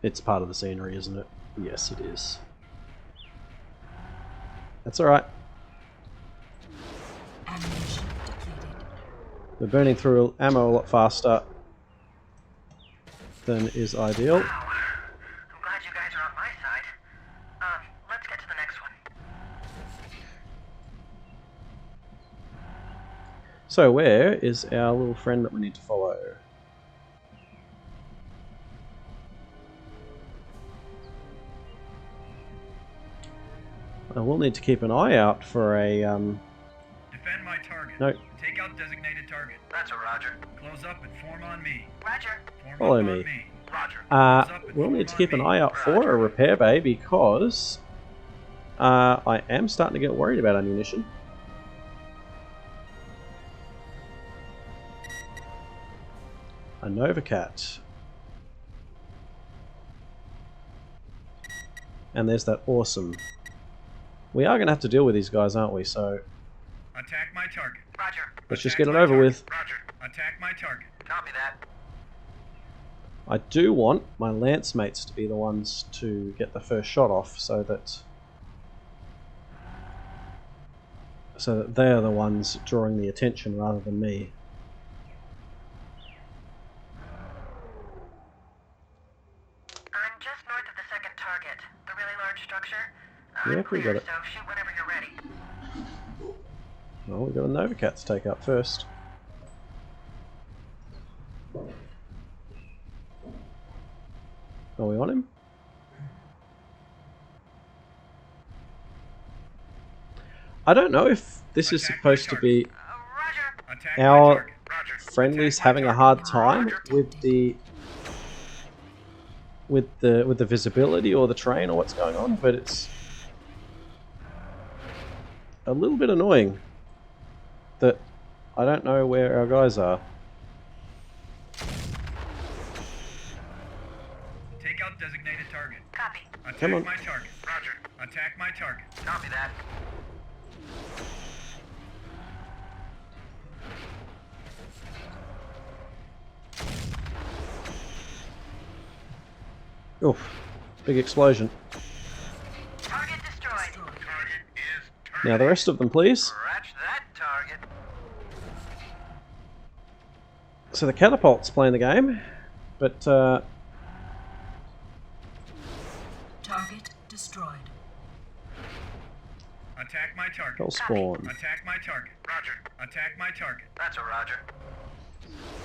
It's part of the scenery, isn't it? Yes, it is. That's alright. Ammunition depleted. We're burning through ammo a lot faster than is ideal. I'm glad you guys are on my side. Let's get to the next one. So where is our little friend that we need to follow? I will need to keep an eye out for a Defend my target. No. Take out designated target. That's a Roger. Close up and form on me. Roger. Form Follow up me. on me. Roger. We'll need to keep an eye out for a repair bay because I am starting to get worried about ammunition. A Novacat. And there's that awesome. We are going to have to deal with these guys, aren't we? So Attack my target. Roger. let's just Attack get it my over target. with. Roger. Attack my target. Copy that. I do want my lance mates to be the ones to get the first shot off so that they are the ones drawing the attention rather than me. I'm just north of the second target, the really large structure. Yep, we got it. So shoot whenever you're ready. Well, we've got a Novacat to take out first. Are we on him? I don't know if this is supposed to be Attack my our target. friendlies having a hard time with the visibility or the terrain or what's going on, but it's a little bit annoying that I don't know where our guys are. Take out Come on. My target. Roger. Attack my target. Copy that. Oof. Big explosion. Target destroyed. Target is Now the rest of them, please. Scratch that target. So the catapult's playing the game, but Target destroyed. Attack my target. they'll spawn. Attack my target. Roger. Attack my target. That's a Roger.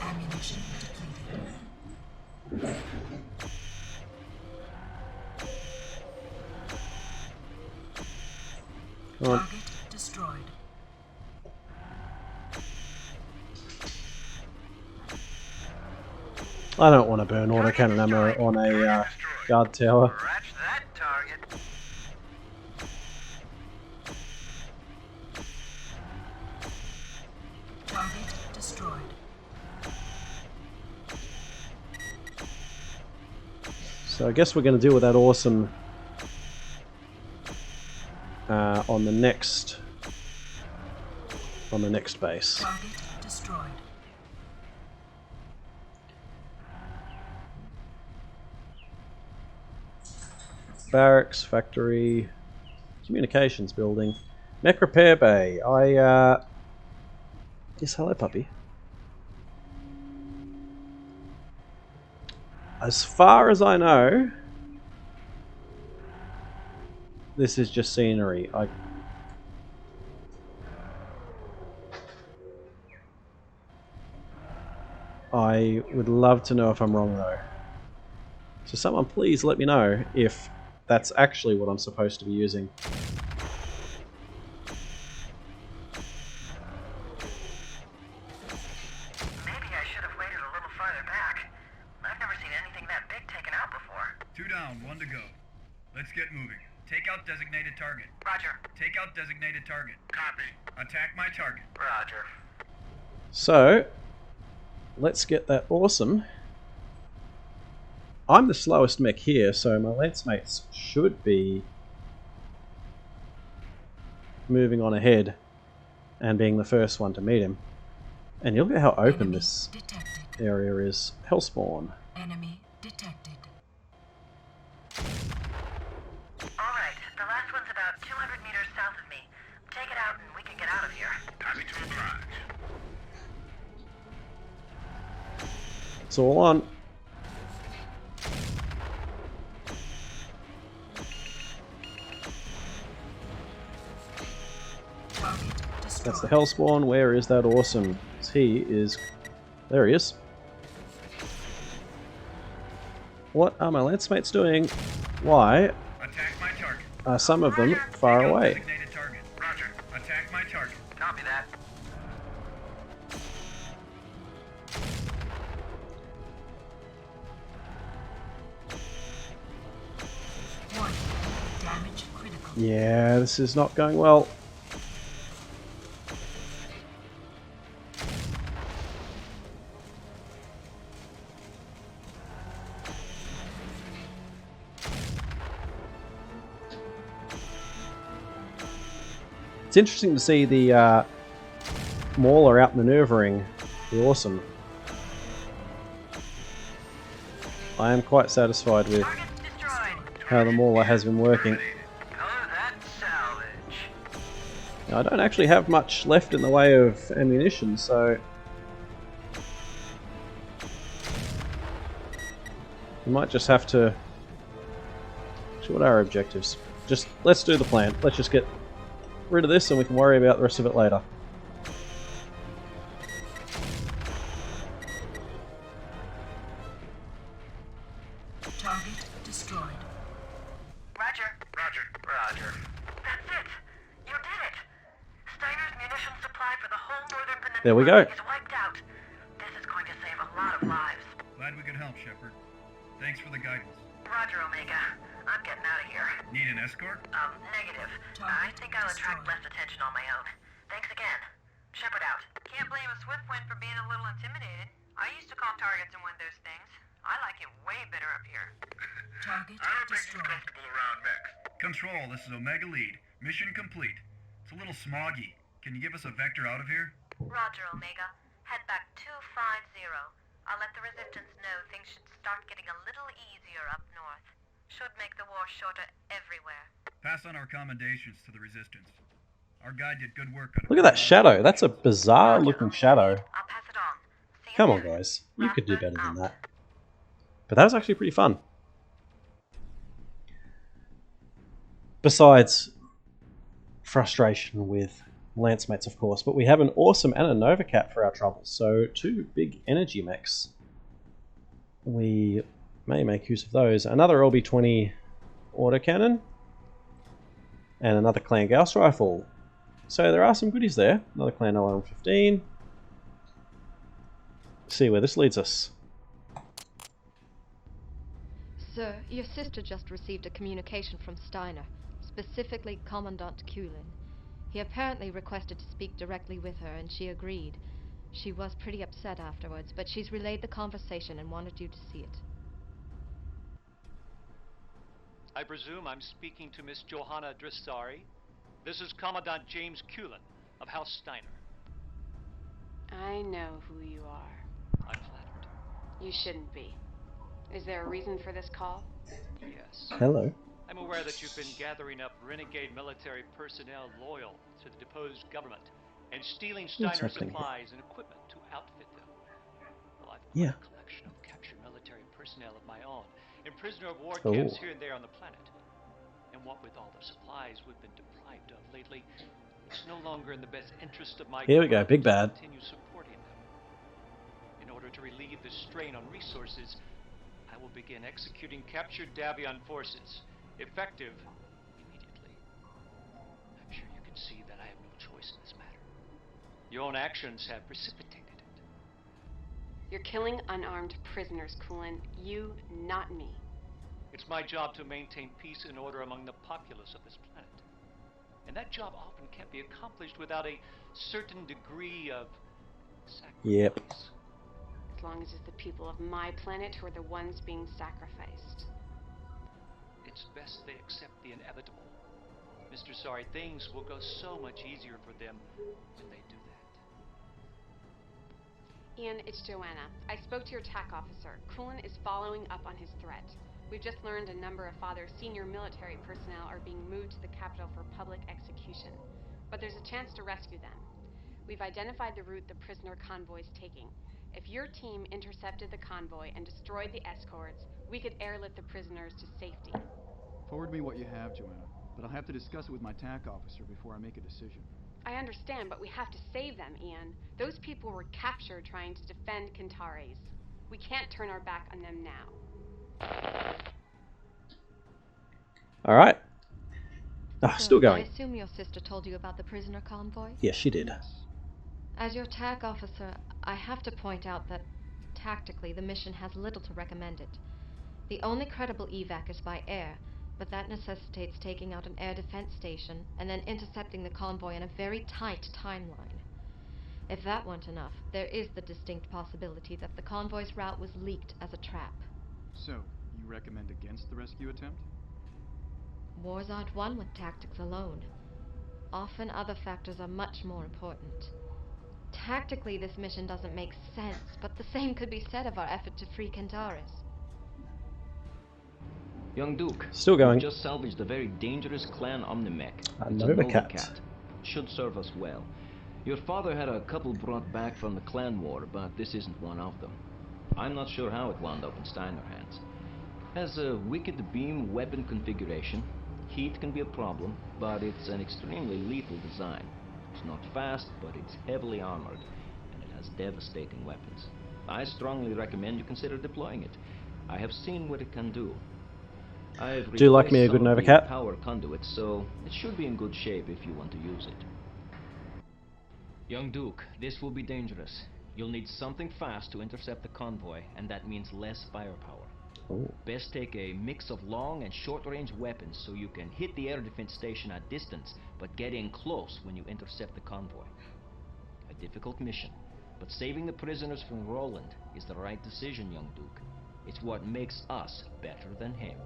Ammunition depleted. Come on. Target destroyed. I don't want to burn autocannon ammo on a guard tower. Scratch that target. Target destroyed. So I guess we're going to deal with that awesome on the next base. Target destroyed. Barracks, factory, communications building, mech repair bay. Yes, hello, puppy. As far as I know, this is just scenery. I would love to know if I'm wrong though. So someone please let me know if that's actually what I'm supposed to be using. Maybe I should have waited a little farther back. I've never seen anything that big taken out before. 2 down, 1 to go. Let's get moving. Take out designated target. Roger. Take out designated target. Copy. Attack my target. Roger. So, let's get that awesome. I'm the slowest mech here, so my lance mates should be moving on ahead and being the first one to meet him. And you'll get how open this area is. Hellspawn. Enemy detected. Alright, the last one's about 200 meters south of me. Take it out and we can get out of here. Happy to oblige. It's all on. That's the Hellspawn. Where is that awesome? He is... There he is. What are my lance mates doing? Why Attack my target. are some of them far Take out away? designated target. Roger. Attack my target. Copy that. Warning. Damage critical. Yeah, this is not going well. It's interesting to see the Mauler out maneuvering the Awesome. I am quite satisfied with how the Mauler has been working. Now, I don't actually have much left in the way of ammunition, so we might just have to... So what are our objectives? Just, let's do the plan. Let's just get rid of this and we can worry about the rest of it later. Target destroyed. Roger. Roger. Roger. That's it. You did it. Steiner's munition supply for the whole northern peninsula There we go. is wiped out. This is going to save a lot of lives. Glad we could help, Shepard. Thanks for the guidance. Roger, Omega. I'm getting out of here. Need an escort? Negative. I think I'll attract less attention on my own. Thanks again. Shepard out. Can't blame a Swiftwind for being a little intimidated. I used to call targets and win those things. I like it way better up here. Target I don't think he's destroyed. comfortable around mechs. Control, this is Omega Lead. Mission complete. It's a little smoggy. Can you give us a vector out of here? Roger, Omega. Head back 250. I'll let the Resistance know things should start getting a little easier up north. Should make the war shorter everywhere. Pass on our commendations to the Resistance. Our guy did good work on it. Look at that shadow. That's a bizarre looking shadow. I'll pass it on. See you Come on, soon. guys. You could do better than that. But that was actually pretty fun. Besides frustration with lance mates, of course, but we have an awesome and a Nova Cat for our troubles. So 2 big energy mechs. We may make use of those. Another LB-20 autocannon. And another Clan Gauss Rifle. So there are some goodies there. Another Clan LRM-15. See where this leads us. Sir, your sister just received a communication from Steiner, specifically Commandant Kulin. He apparently requested to speak directly with her, and she agreed. She was pretty upset afterwards, but she's relayed the conversation and wanted you to see it. I presume I'm speaking to Miss Johanna Dressari. This is Commandant James Kulin of House Steiner. I know who you are. I'm flattered. You shouldn't be. Is there a reason for this call? Yes. Hello. I'm aware that you've been gathering up renegade military personnel loyal to the deposed government and stealing Steiner supplies and equipment to outfit them. Well, I've got a collection of captured military personnel of my own in prisoner of war camps here and there on the planet. And what with all the supplies we've been deprived of lately, it's no longer in the best interest of my Here we go, big bad. to continue supporting them. In order to relieve the strain on resources, I will begin executing captured Davion forces, effective immediately. I'm sure you can see that I have no choice in this matter. Your own actions have precipitated it. You're killing unarmed prisoners, Kulin. You, not me. It's my job to maintain peace and order among the populace of this planet. And that job often can't be accomplished without a certain degree of sacrifice. Yep. As long as it's the people of my planet who are the ones being sacrificed. It's best they accept the inevitable. Mr. Sorry, things will go so much easier for them when they do that. Ian, it's Joanna. I spoke to your TAC officer. Kulin is following up on his threat. We've just learned a number of Father's senior military personnel are being moved to the capital for public execution. But there's a chance to rescue them. We've identified the route the prisoner convoy is taking. If your team intercepted the convoy and destroyed the escorts, we could airlift the prisoners to safety. Forward me what you have, Joanna, but I'll have to discuss it with my TAC officer before I make a decision. I understand, but we have to save them, Ian. Those people were captured trying to defend Kentares. We can't turn our back on them now. Alright. Still going. I assume your sister told you about the prisoner convoy? Yes, she did. As your TAC officer, I have to point out that, tactically, the mission has little to recommend it. The only credible evac is by air, but that necessitates taking out an air defense station and then intercepting the convoy in a very tight timeline. If that weren't enough, there is the distinct possibility that the convoy's route was leaked as a trap. So, you recommend against the rescue attempt? Wars aren't won with tactics alone. Often other factors are much more important. Tactically, this mission doesn't make sense, but the same could be said of our effort to free Kentares. Young Duke, Still going. we just salvaged a very dangerous clan Omnimech. A It's Nova Nova Cat. Cat. Should serve us well. Your father had a couple brought back from the clan war, but this isn't one of them. I'm not sure how it wound up in Steiner hands. Has a wicked beam weapon configuration. Heat can be a problem, but it's an extremely lethal design. It's not fast, but it's heavily armored, and it has devastating weapons. I strongly recommend you consider deploying it. I have seen what it can do. I've Do you like me a replaced good some of Nova the Cat? power conduits, so it should be in good shape if you want to use it. Young Duke, this will be dangerous. You'll need something fast to intercept the convoy, and that means less firepower. Oh. Best take a mix of long and short-range weapons so you can hit the air defense station at distance, but get in close when you intercept the convoy. A difficult mission, but saving the prisoners from Roland is the right decision, young Duke. It's what makes us better than him.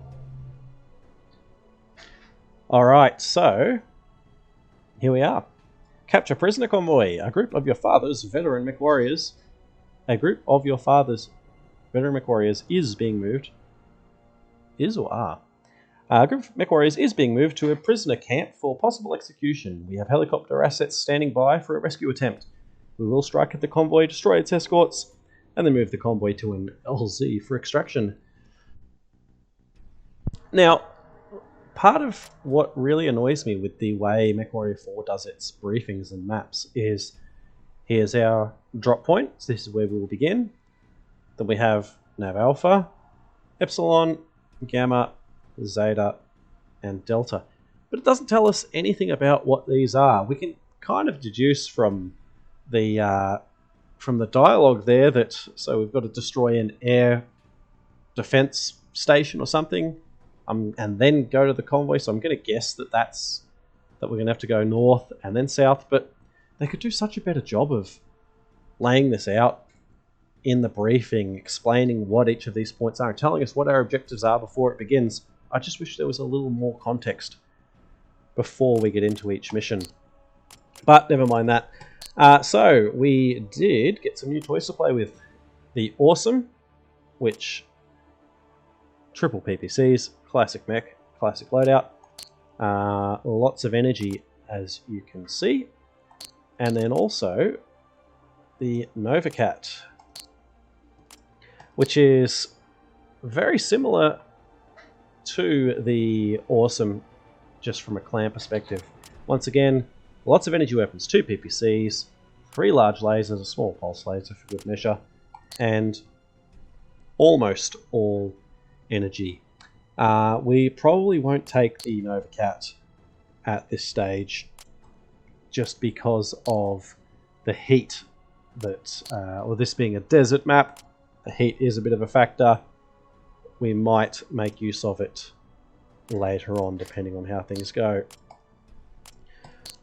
Alright, so here we are. Capture prisoner convoy. A group of your father's veteran Mechwarriors. A group of your father's veteran Mechwarriors is being moved. Is or are? A group of Mechwarriors is being moved to a prisoner camp for possible execution. We have helicopter assets standing by for a rescue attempt. We will strike at the convoy, destroy its escorts, and then move the convoy to an LZ for extraction. Now, part of what really annoys me with the way Mechwarrior 4 does its briefings and maps is, here's our drop point, so this is where we will begin. Then we have Nav Alpha, Epsilon, Gamma, Zeta, and Delta. But it doesn't tell us anything about what these are. We can kind of deduce from the dialogue there that, so we've got to destroy an air defense station or something. And then go to the convoy, so I'm going to guess that we're going to have to go north and then south, but they could do such a better job of laying this out in the briefing, explaining what each of these points are, and telling us what our objectives are before it begins. I just wish there was a little more context before we get into each mission. But never mind that. So we did get some new toys to play with. The Awesome, which triple PPCs, classic mech, classic loadout, lots of energy as you can see, and then also the Novacat, which is very similar to the Awesome just from a clan perspective. Once again, lots of energy weapons, 2 PPCs, 3 large lasers, a small pulse laser for good measure, and almost all energy. We probably won't take the Novacat at this stage just because of the heat that, or this being a desert map, the heat is a bit of a factor. We might make use of it later on depending on how things go.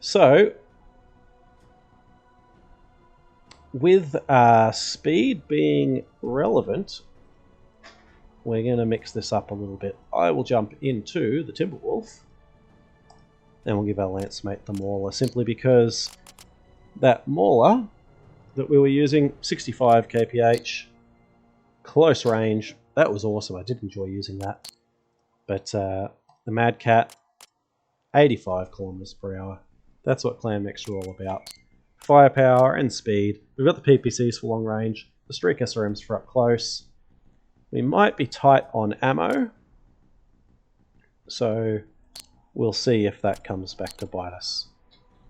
So, with speed being relevant, we're going to mix this up a little bit. I will jump into the Timberwolf, and we'll give our lance mate the Mauler, simply because that Mauler that we were using, 65 kph, close range, that was awesome. I did enjoy using that. But the Mad Cat, 85 kilometers per hour. That's what clan mechs are all about. Firepower and speed. We've got the PPCs for long range, the Streak SRMs for up close. We might be tight on ammo, so we'll see if that comes back to bite us,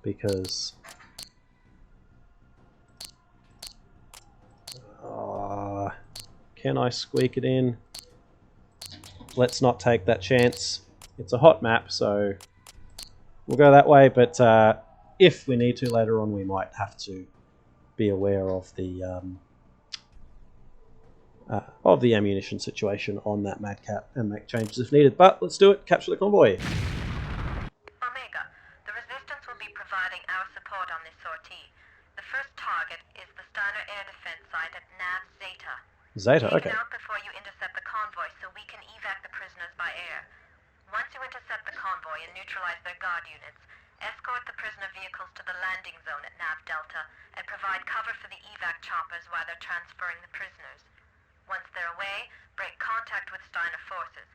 because can I squeak it in? Let's not take that chance. It's a hot map, so we'll go that way, but if we need to later on, we might have to be aware of the ammunition situation on that Mad Cat and make changes if needed. But let's do it. Capture the convoy. Omega, the Resistance will be providing our support on this sortie. The first target is the Steiner Air Defense site at Nav Zeta. Zeta, okay. Take it out before you intercept the convoy so we can evac the prisoners by air. Once you intercept the convoy and neutralize their guard units, escort the prisoner vehicles to the landing zone at Nav Delta and provide cover for the evac choppers while they're transferring the prisoners. Once they're away, break contact with Steiner forces.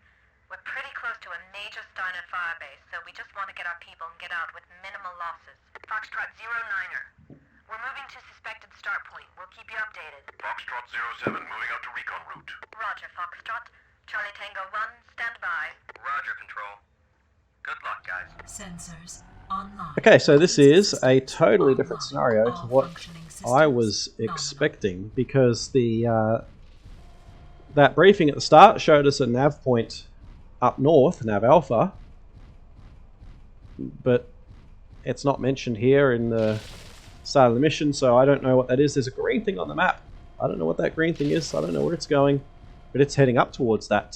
We're pretty close to a major Steiner firebase, so we just want to get our people and get out with minimal losses. Foxtrot 09er. We're moving to suspected start point. We'll keep you updated. Foxtrot 07, moving out to recon route. Roger, Foxtrot. Charlie Tango 1, stand by. Roger, Control. Good luck, guys. Sensors online. Okay, so this is a totally different scenario to what I was expecting, because the that briefing at the start showed us a nav point up north, Nav Alpha, but it's not mentioned here in the start of the mission, so I don't know what that is. There's a green thing on the map. I don't know what that green thing is. I don't know where it's going, but it's heading up towards that.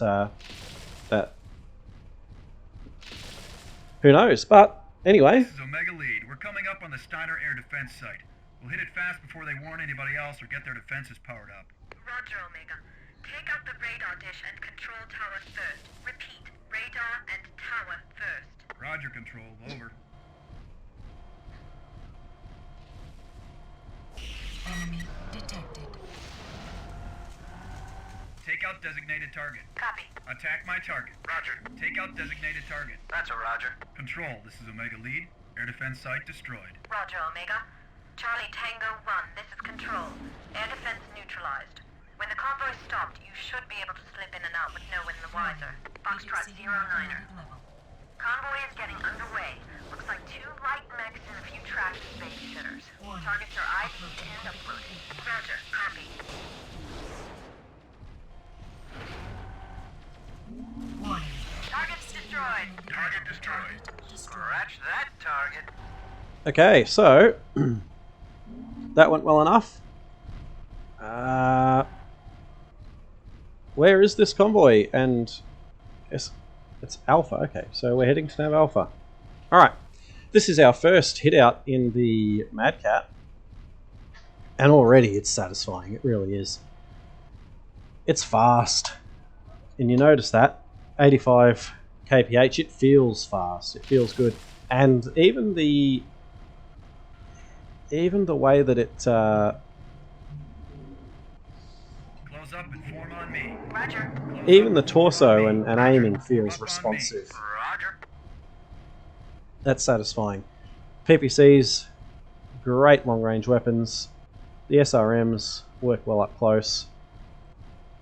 Who knows? But anyway. This is Omega Lead. We're coming up on the Steiner Air Defense site. We'll hit it fast before they warn anybody else or get their defenses powered up. Roger, Omega. Take out the radar dish and control tower first. Repeat, radar and tower first. Roger, Control. Over. Enemy detected. Take out designated target. Copy. Attack my target. Roger. Take out designated target. That's a Roger. Control, this is Omega Lead. Air defense site destroyed. Roger, Omega. Charlie Tango 1, this is Control. Air defense neutralized. When the convoy stopped, you should be able to slip in and out with no one the wiser. Foxtrot 09er. Convoy is getting underway. Looks like 2 light mechs and a few tracks as babysitters. Targets are ID'd and uploaded. Roger, copy. Warning. Target's destroyed. Target destroyed. Scratch that target. Okay, so that went well enough. Where is this convoy? And it's Alpha. Okay, so we're heading to Nav Alpha. Alright, this is our first hit out in the Mad Cat. And already it's satisfying, it really is. It's fast. And you notice that. 85 kph, it feels fast, it feels good. And even the way that it Close up and form on me. Roger. even the torso and aiming feels responsive. Roger. That's satisfying. PPCs, great long range weapons. The SRMs work well up close.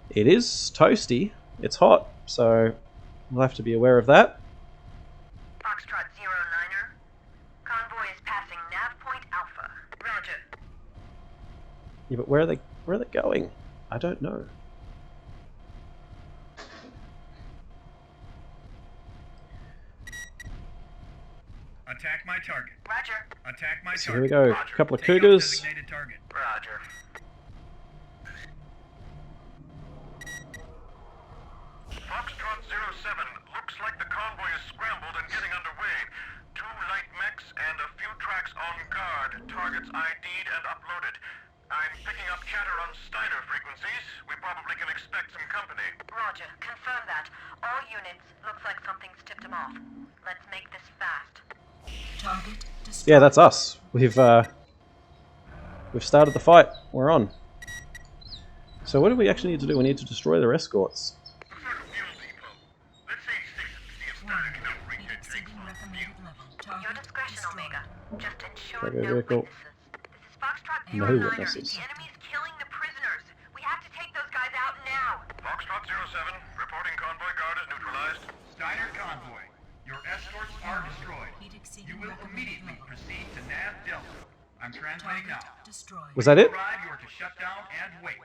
It is toasty, it's hot, so we'll have to be aware of that. Foxtrot 09er. Convoy is passing nav point Alpha. Roger. Yeah, but where are they going? I don't know. Attack my target. Roger. Attack my So target. here we go. Roger. A couple of Take out Cougars. designated target. Roger. Foxtrot 07, looks like the convoy is scrambled and getting underway. 2 light mechs and a few tracks on guard. Targets ID'd and uploaded. I'm picking up chatter on Steiner frequencies. We probably can expect some company. Roger. Confirm that. All units. Looks like something's tipped them off. Let's make this fast. Target destroyed. Yeah, that's us. We've started the fight. We're on. So what do we actually need to do? We need to destroy their escorts. Your discretion, Omega. Just ensure Cargo no vehicle. witnesses. This is Foxtrot No 09er. witnesses. The enemy's killing the prisoners. We have to take those guys out now. Foxtrot 07, reporting convoy guard is neutralized. Steiner convoy. Your escorts are destroyed. You will immediately proceed to Nav Delta. I'm translating now. Destroyed. Was that it? Arrive, you are to shut down and wait.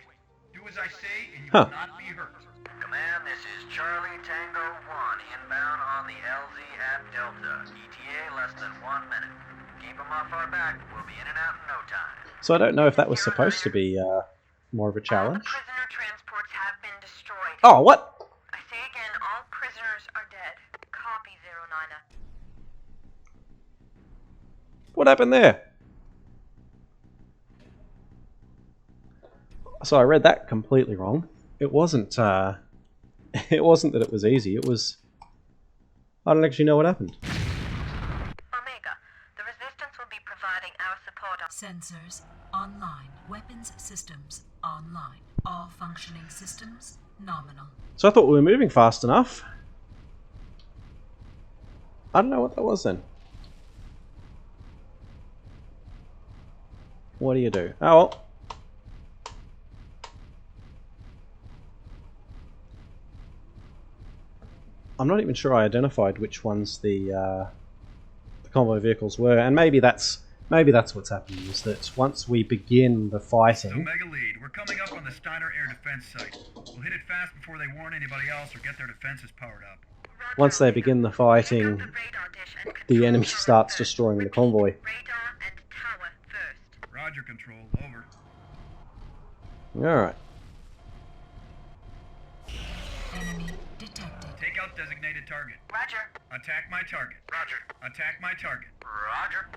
Do as I say, and you Huh. will not be hurt. Command, this is Charlie Tango 1, inbound on the LZ at Delta. ETA less than 1 minute. Keep them off our back. We'll be in and out in no time. So I don't know if that was supposed to be more of a challenge. Prisoner transports have been destroyed. Oh, what? I say again, all prisoners are dead. Copy 09er. What happened there? So I read that completely wrong. It wasn't it wasn't that it was easy, it was... I don't actually know what happened. Omega, the Resistance will be providing our support on... Sensors online. Weapons systems online. All functioning systems nominal. So I thought we were moving fast enough. I don't know what that was then. What do you do? Oh well. I'm not even sure I identified which ones the convoy vehicles were, and maybe that's what's happening, is that once we begin the fighting... Omega Lead, we're coming up on the Steiner air defense site. We'll hit it fast before they warn anybody else or get their defenses powered up. Once they begin the fighting, the enemy starts destroying the convoy. Roger, Control. Over. Alright. Enemy detected. Take out designated target. Roger. Attack my target. Roger. Attack my target. Roger.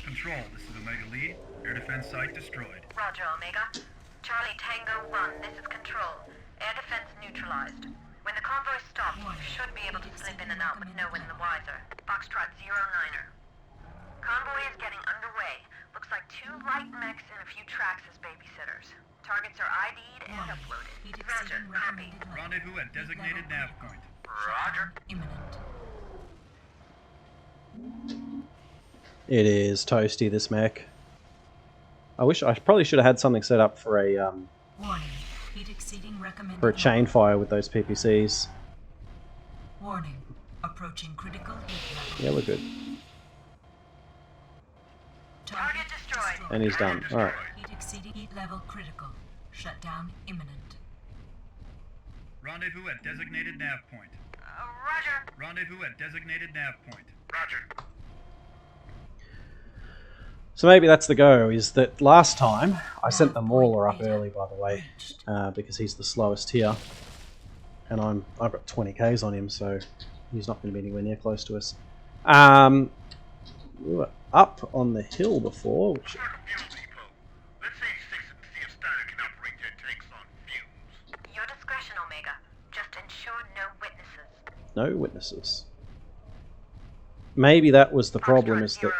Control, this is Omega Lead. Air defense site destroyed. Roger, Omega. Charlie Tango 1, this is Control. Air defense neutralized. When the convoy stops, you should be able to slip in and out with no one the wiser. Foxtrot 09er. Convoy is getting underway. Looks like 2 light mechs and a few tracks as babysitters. Targets are ID'd and uploaded. Roger, copy. Rendezvous at designated nav point. Roger. It is toasty, this mech. I probably should have had something set up for a chain fire with those PPCs. Warning. Approaching critical heat level. Yeah, we're good. Target destroyed. And he's done. Alright. Heat exceeding heat level critical. Shutdown imminent. Rendezvous at designated nav point. Roger. Rendezvous at designated nav point. Roger. So maybe that's the go, is that last time I sent the Mauler up early, by the way, because he's the slowest here. And I've got 20 Ks on him, so he's not going to be anywhere near close to us. We were up on the hill before, which... Your discretion, Omega. Just ensure no witnesses. No witnesses. Maybe that was the problem, is that...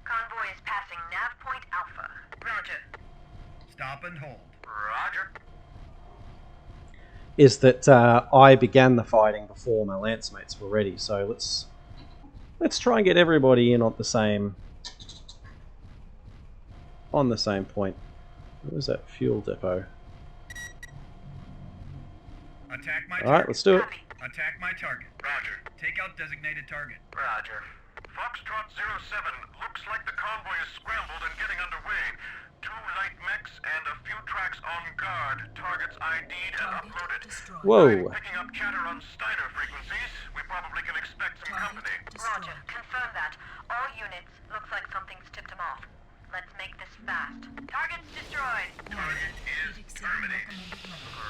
Convoy is passing nav point Alpha. Roger. Stop and hold. Roger. Is that I began the fighting before my lance mates were ready, so let's try and get everybody in on the same point. Where's that fuel depot? Attack my target. Alright, let's do it. Attack my target. Roger. Take out designated target. Roger. Foxtrot 07, looks like the convoy is scrambled and getting underway. 2 light mechs and a few tracks on guard. Targets ID'd and uploaded. Whoa. I'm picking up chatter on Steiner frequencies. We probably can expect some company. Roger. Confirm that. All units, looks like something's tipped them off. Let's make this fast. Target's destroyed. Target is terminated.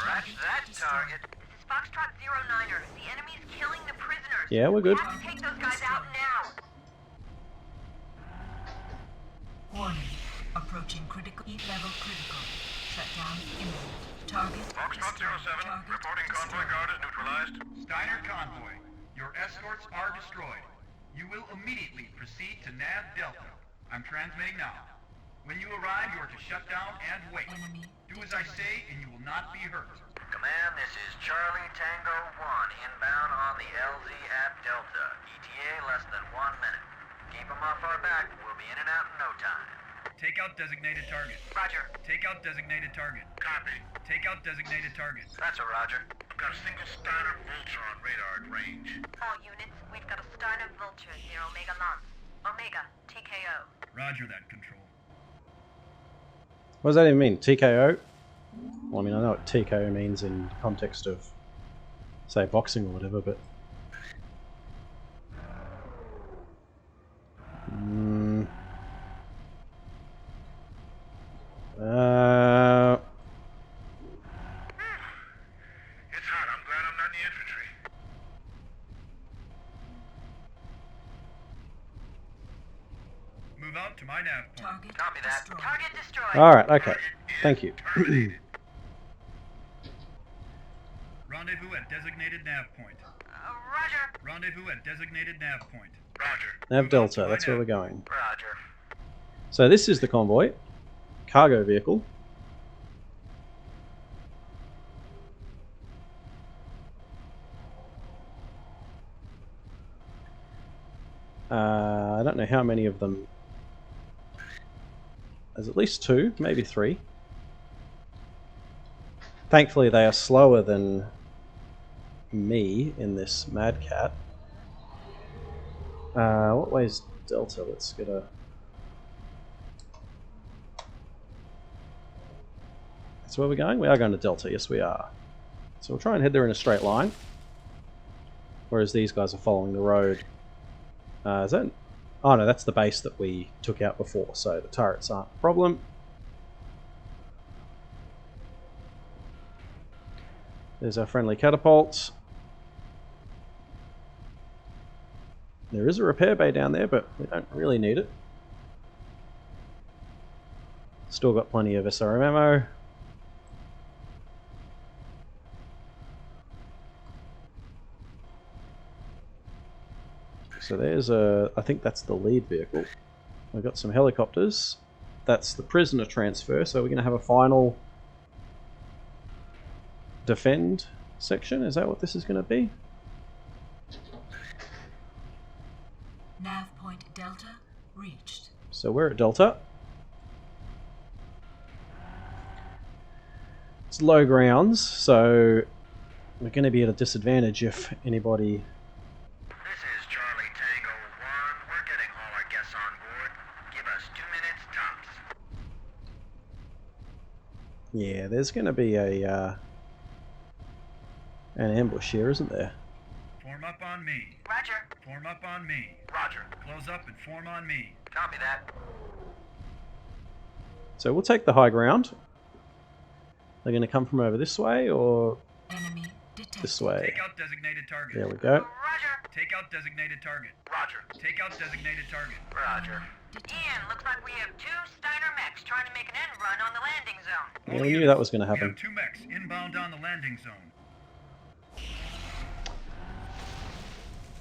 Scratch that target. This is Foxtrot 09er. The enemy's killing the prisoners. Yeah, we're good. We have to take those guys out now. Warning. Approaching critical heat level critical. Shutdown imminent. Target. Foxtrot 07, reporting convoy guard is neutralized. Steiner convoy, your escorts are destroyed. You will immediately proceed to Nav Delta. I'm transmitting now. When you arrive, you are to shut down and wait. Do as I say, and you will not be hurt. Command, this is Charlie Tango 1, inbound on the LZ at Delta. ETA less than 1 minute. Keep them off our back. We'll be in and out in no time. Take out designated target. Roger. Take out designated target. Copy. Take out designated target. That's a Roger. I've got a single Steiner Vulture on radar at range. All units, we've got a Steiner Vulture near Omega Lance. Omega, TKO. Roger that, Control. What does that even mean? TKO? Well, I mean, I know what TKO means in the context of, say, boxing or whatever, but... It's hot. I'm glad I'm not in the infantry. Move out to my nav point. Copy that. Target destroyed. Alright, okay. Thank you. Rendezvous at designated nav point. Roger. Rendezvous at designated nav point. Roger. Nav Delta, that's where we're going. Roger. So this is the convoy. Cargo vehicle. I don't know how many of them. There's at least 2, maybe 3. Thankfully they are slower than me in this Mad Cat. What way's Delta? Let's get a... That's where we're going? We are going to Delta, yes we are. So we'll try and head there in a straight line. Whereas these guys are following the road. Is that... Oh no, that's the base that we took out before, so the turrets aren't a problem. There's our friendly catapults. There is a repair bay down there, but we don't really need it. Still got plenty of SRM ammo. So there's I think that's the lead vehicle. We've got some helicopters. That's the prisoner transfer, so we're going to have a final defend section. Is that what this is going to be? Nav point Delta reached. So we're at Delta. It's low grounds, so we're going to be at a disadvantage if anybody... This is Charlie Tango 1. We're getting all our guests on board. Give us 2 minutes tops. Yeah, there's going to be a an ambush here, isn't there? Form up on me. Roger. Form up on me. Roger. Close up and form on me. Copy that. So we'll take the high ground. They're going to come from over this way or Enemy detected. this way. Take out designated target. There we go. Roger. Take out designated target. Roger. Take out designated target. Roger. Ian, looks like we have 2 Steiner mechs trying to make an end run on the landing zone. Yeah, we knew that was going to We happen. have 2 mechs inbound on the landing zone.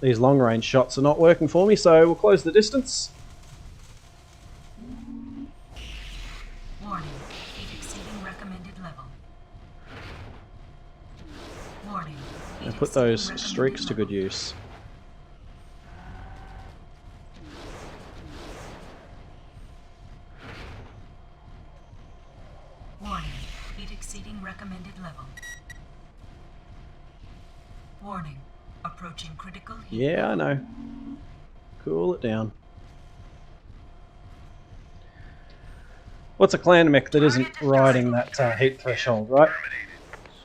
These long range shots are not working for me, so we'll close the distance. Warning. Heat exceeding recommended level. Warning. And put those streaks to good use. Warning. Heat exceeding recommended level. Warning. Approaching critical heat. Yeah, I know. Cool it down. What's a clan mech that isn't riding that heat threshold, right?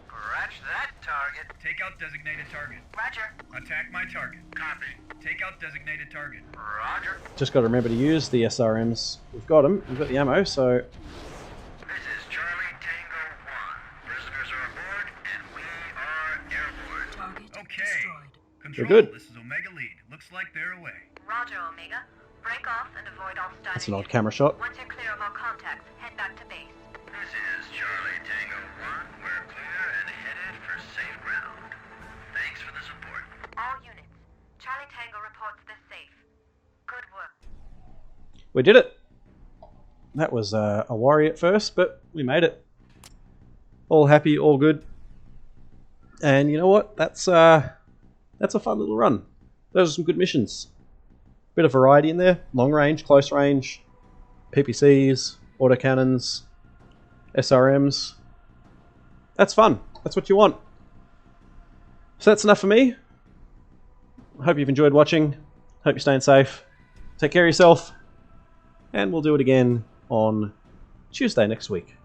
Scratch that target. Take out designated target. Roger. Attack my target. Copy. Take out designated target. Roger. Just got to remember to use the SRMs. We've got them. We've got the ammo, so... This is Charlie Tango 1. Prisoners are aboard, and we are airborne. Target Okay. destroyed. Control, good. this is Omega Lead. Looks like they're away. Roger, Omega. Break off and avoid all Steiner. That's an odd camera shot. Once you're clear of all contacts, head back to base. This is Charlie Tango 1. We're clear and headed for safe ground. Thanks for the support. All units. Charlie Tango reports this safe. Good work. We did it! That was a worry at first, but we made it. All happy, all good. And you know what? That's a fun little run. Those are some good missions. Bit of variety in there. Long range, close range, PPCs, autocannons, SRMs. That's fun. That's what you want. So that's enough for me. I hope you've enjoyed watching. Hope you're staying safe. Take care of yourself. And we'll do it again on Tuesday next week.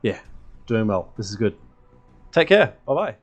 Yeah, doing well. This is good. Take care. Bye-bye.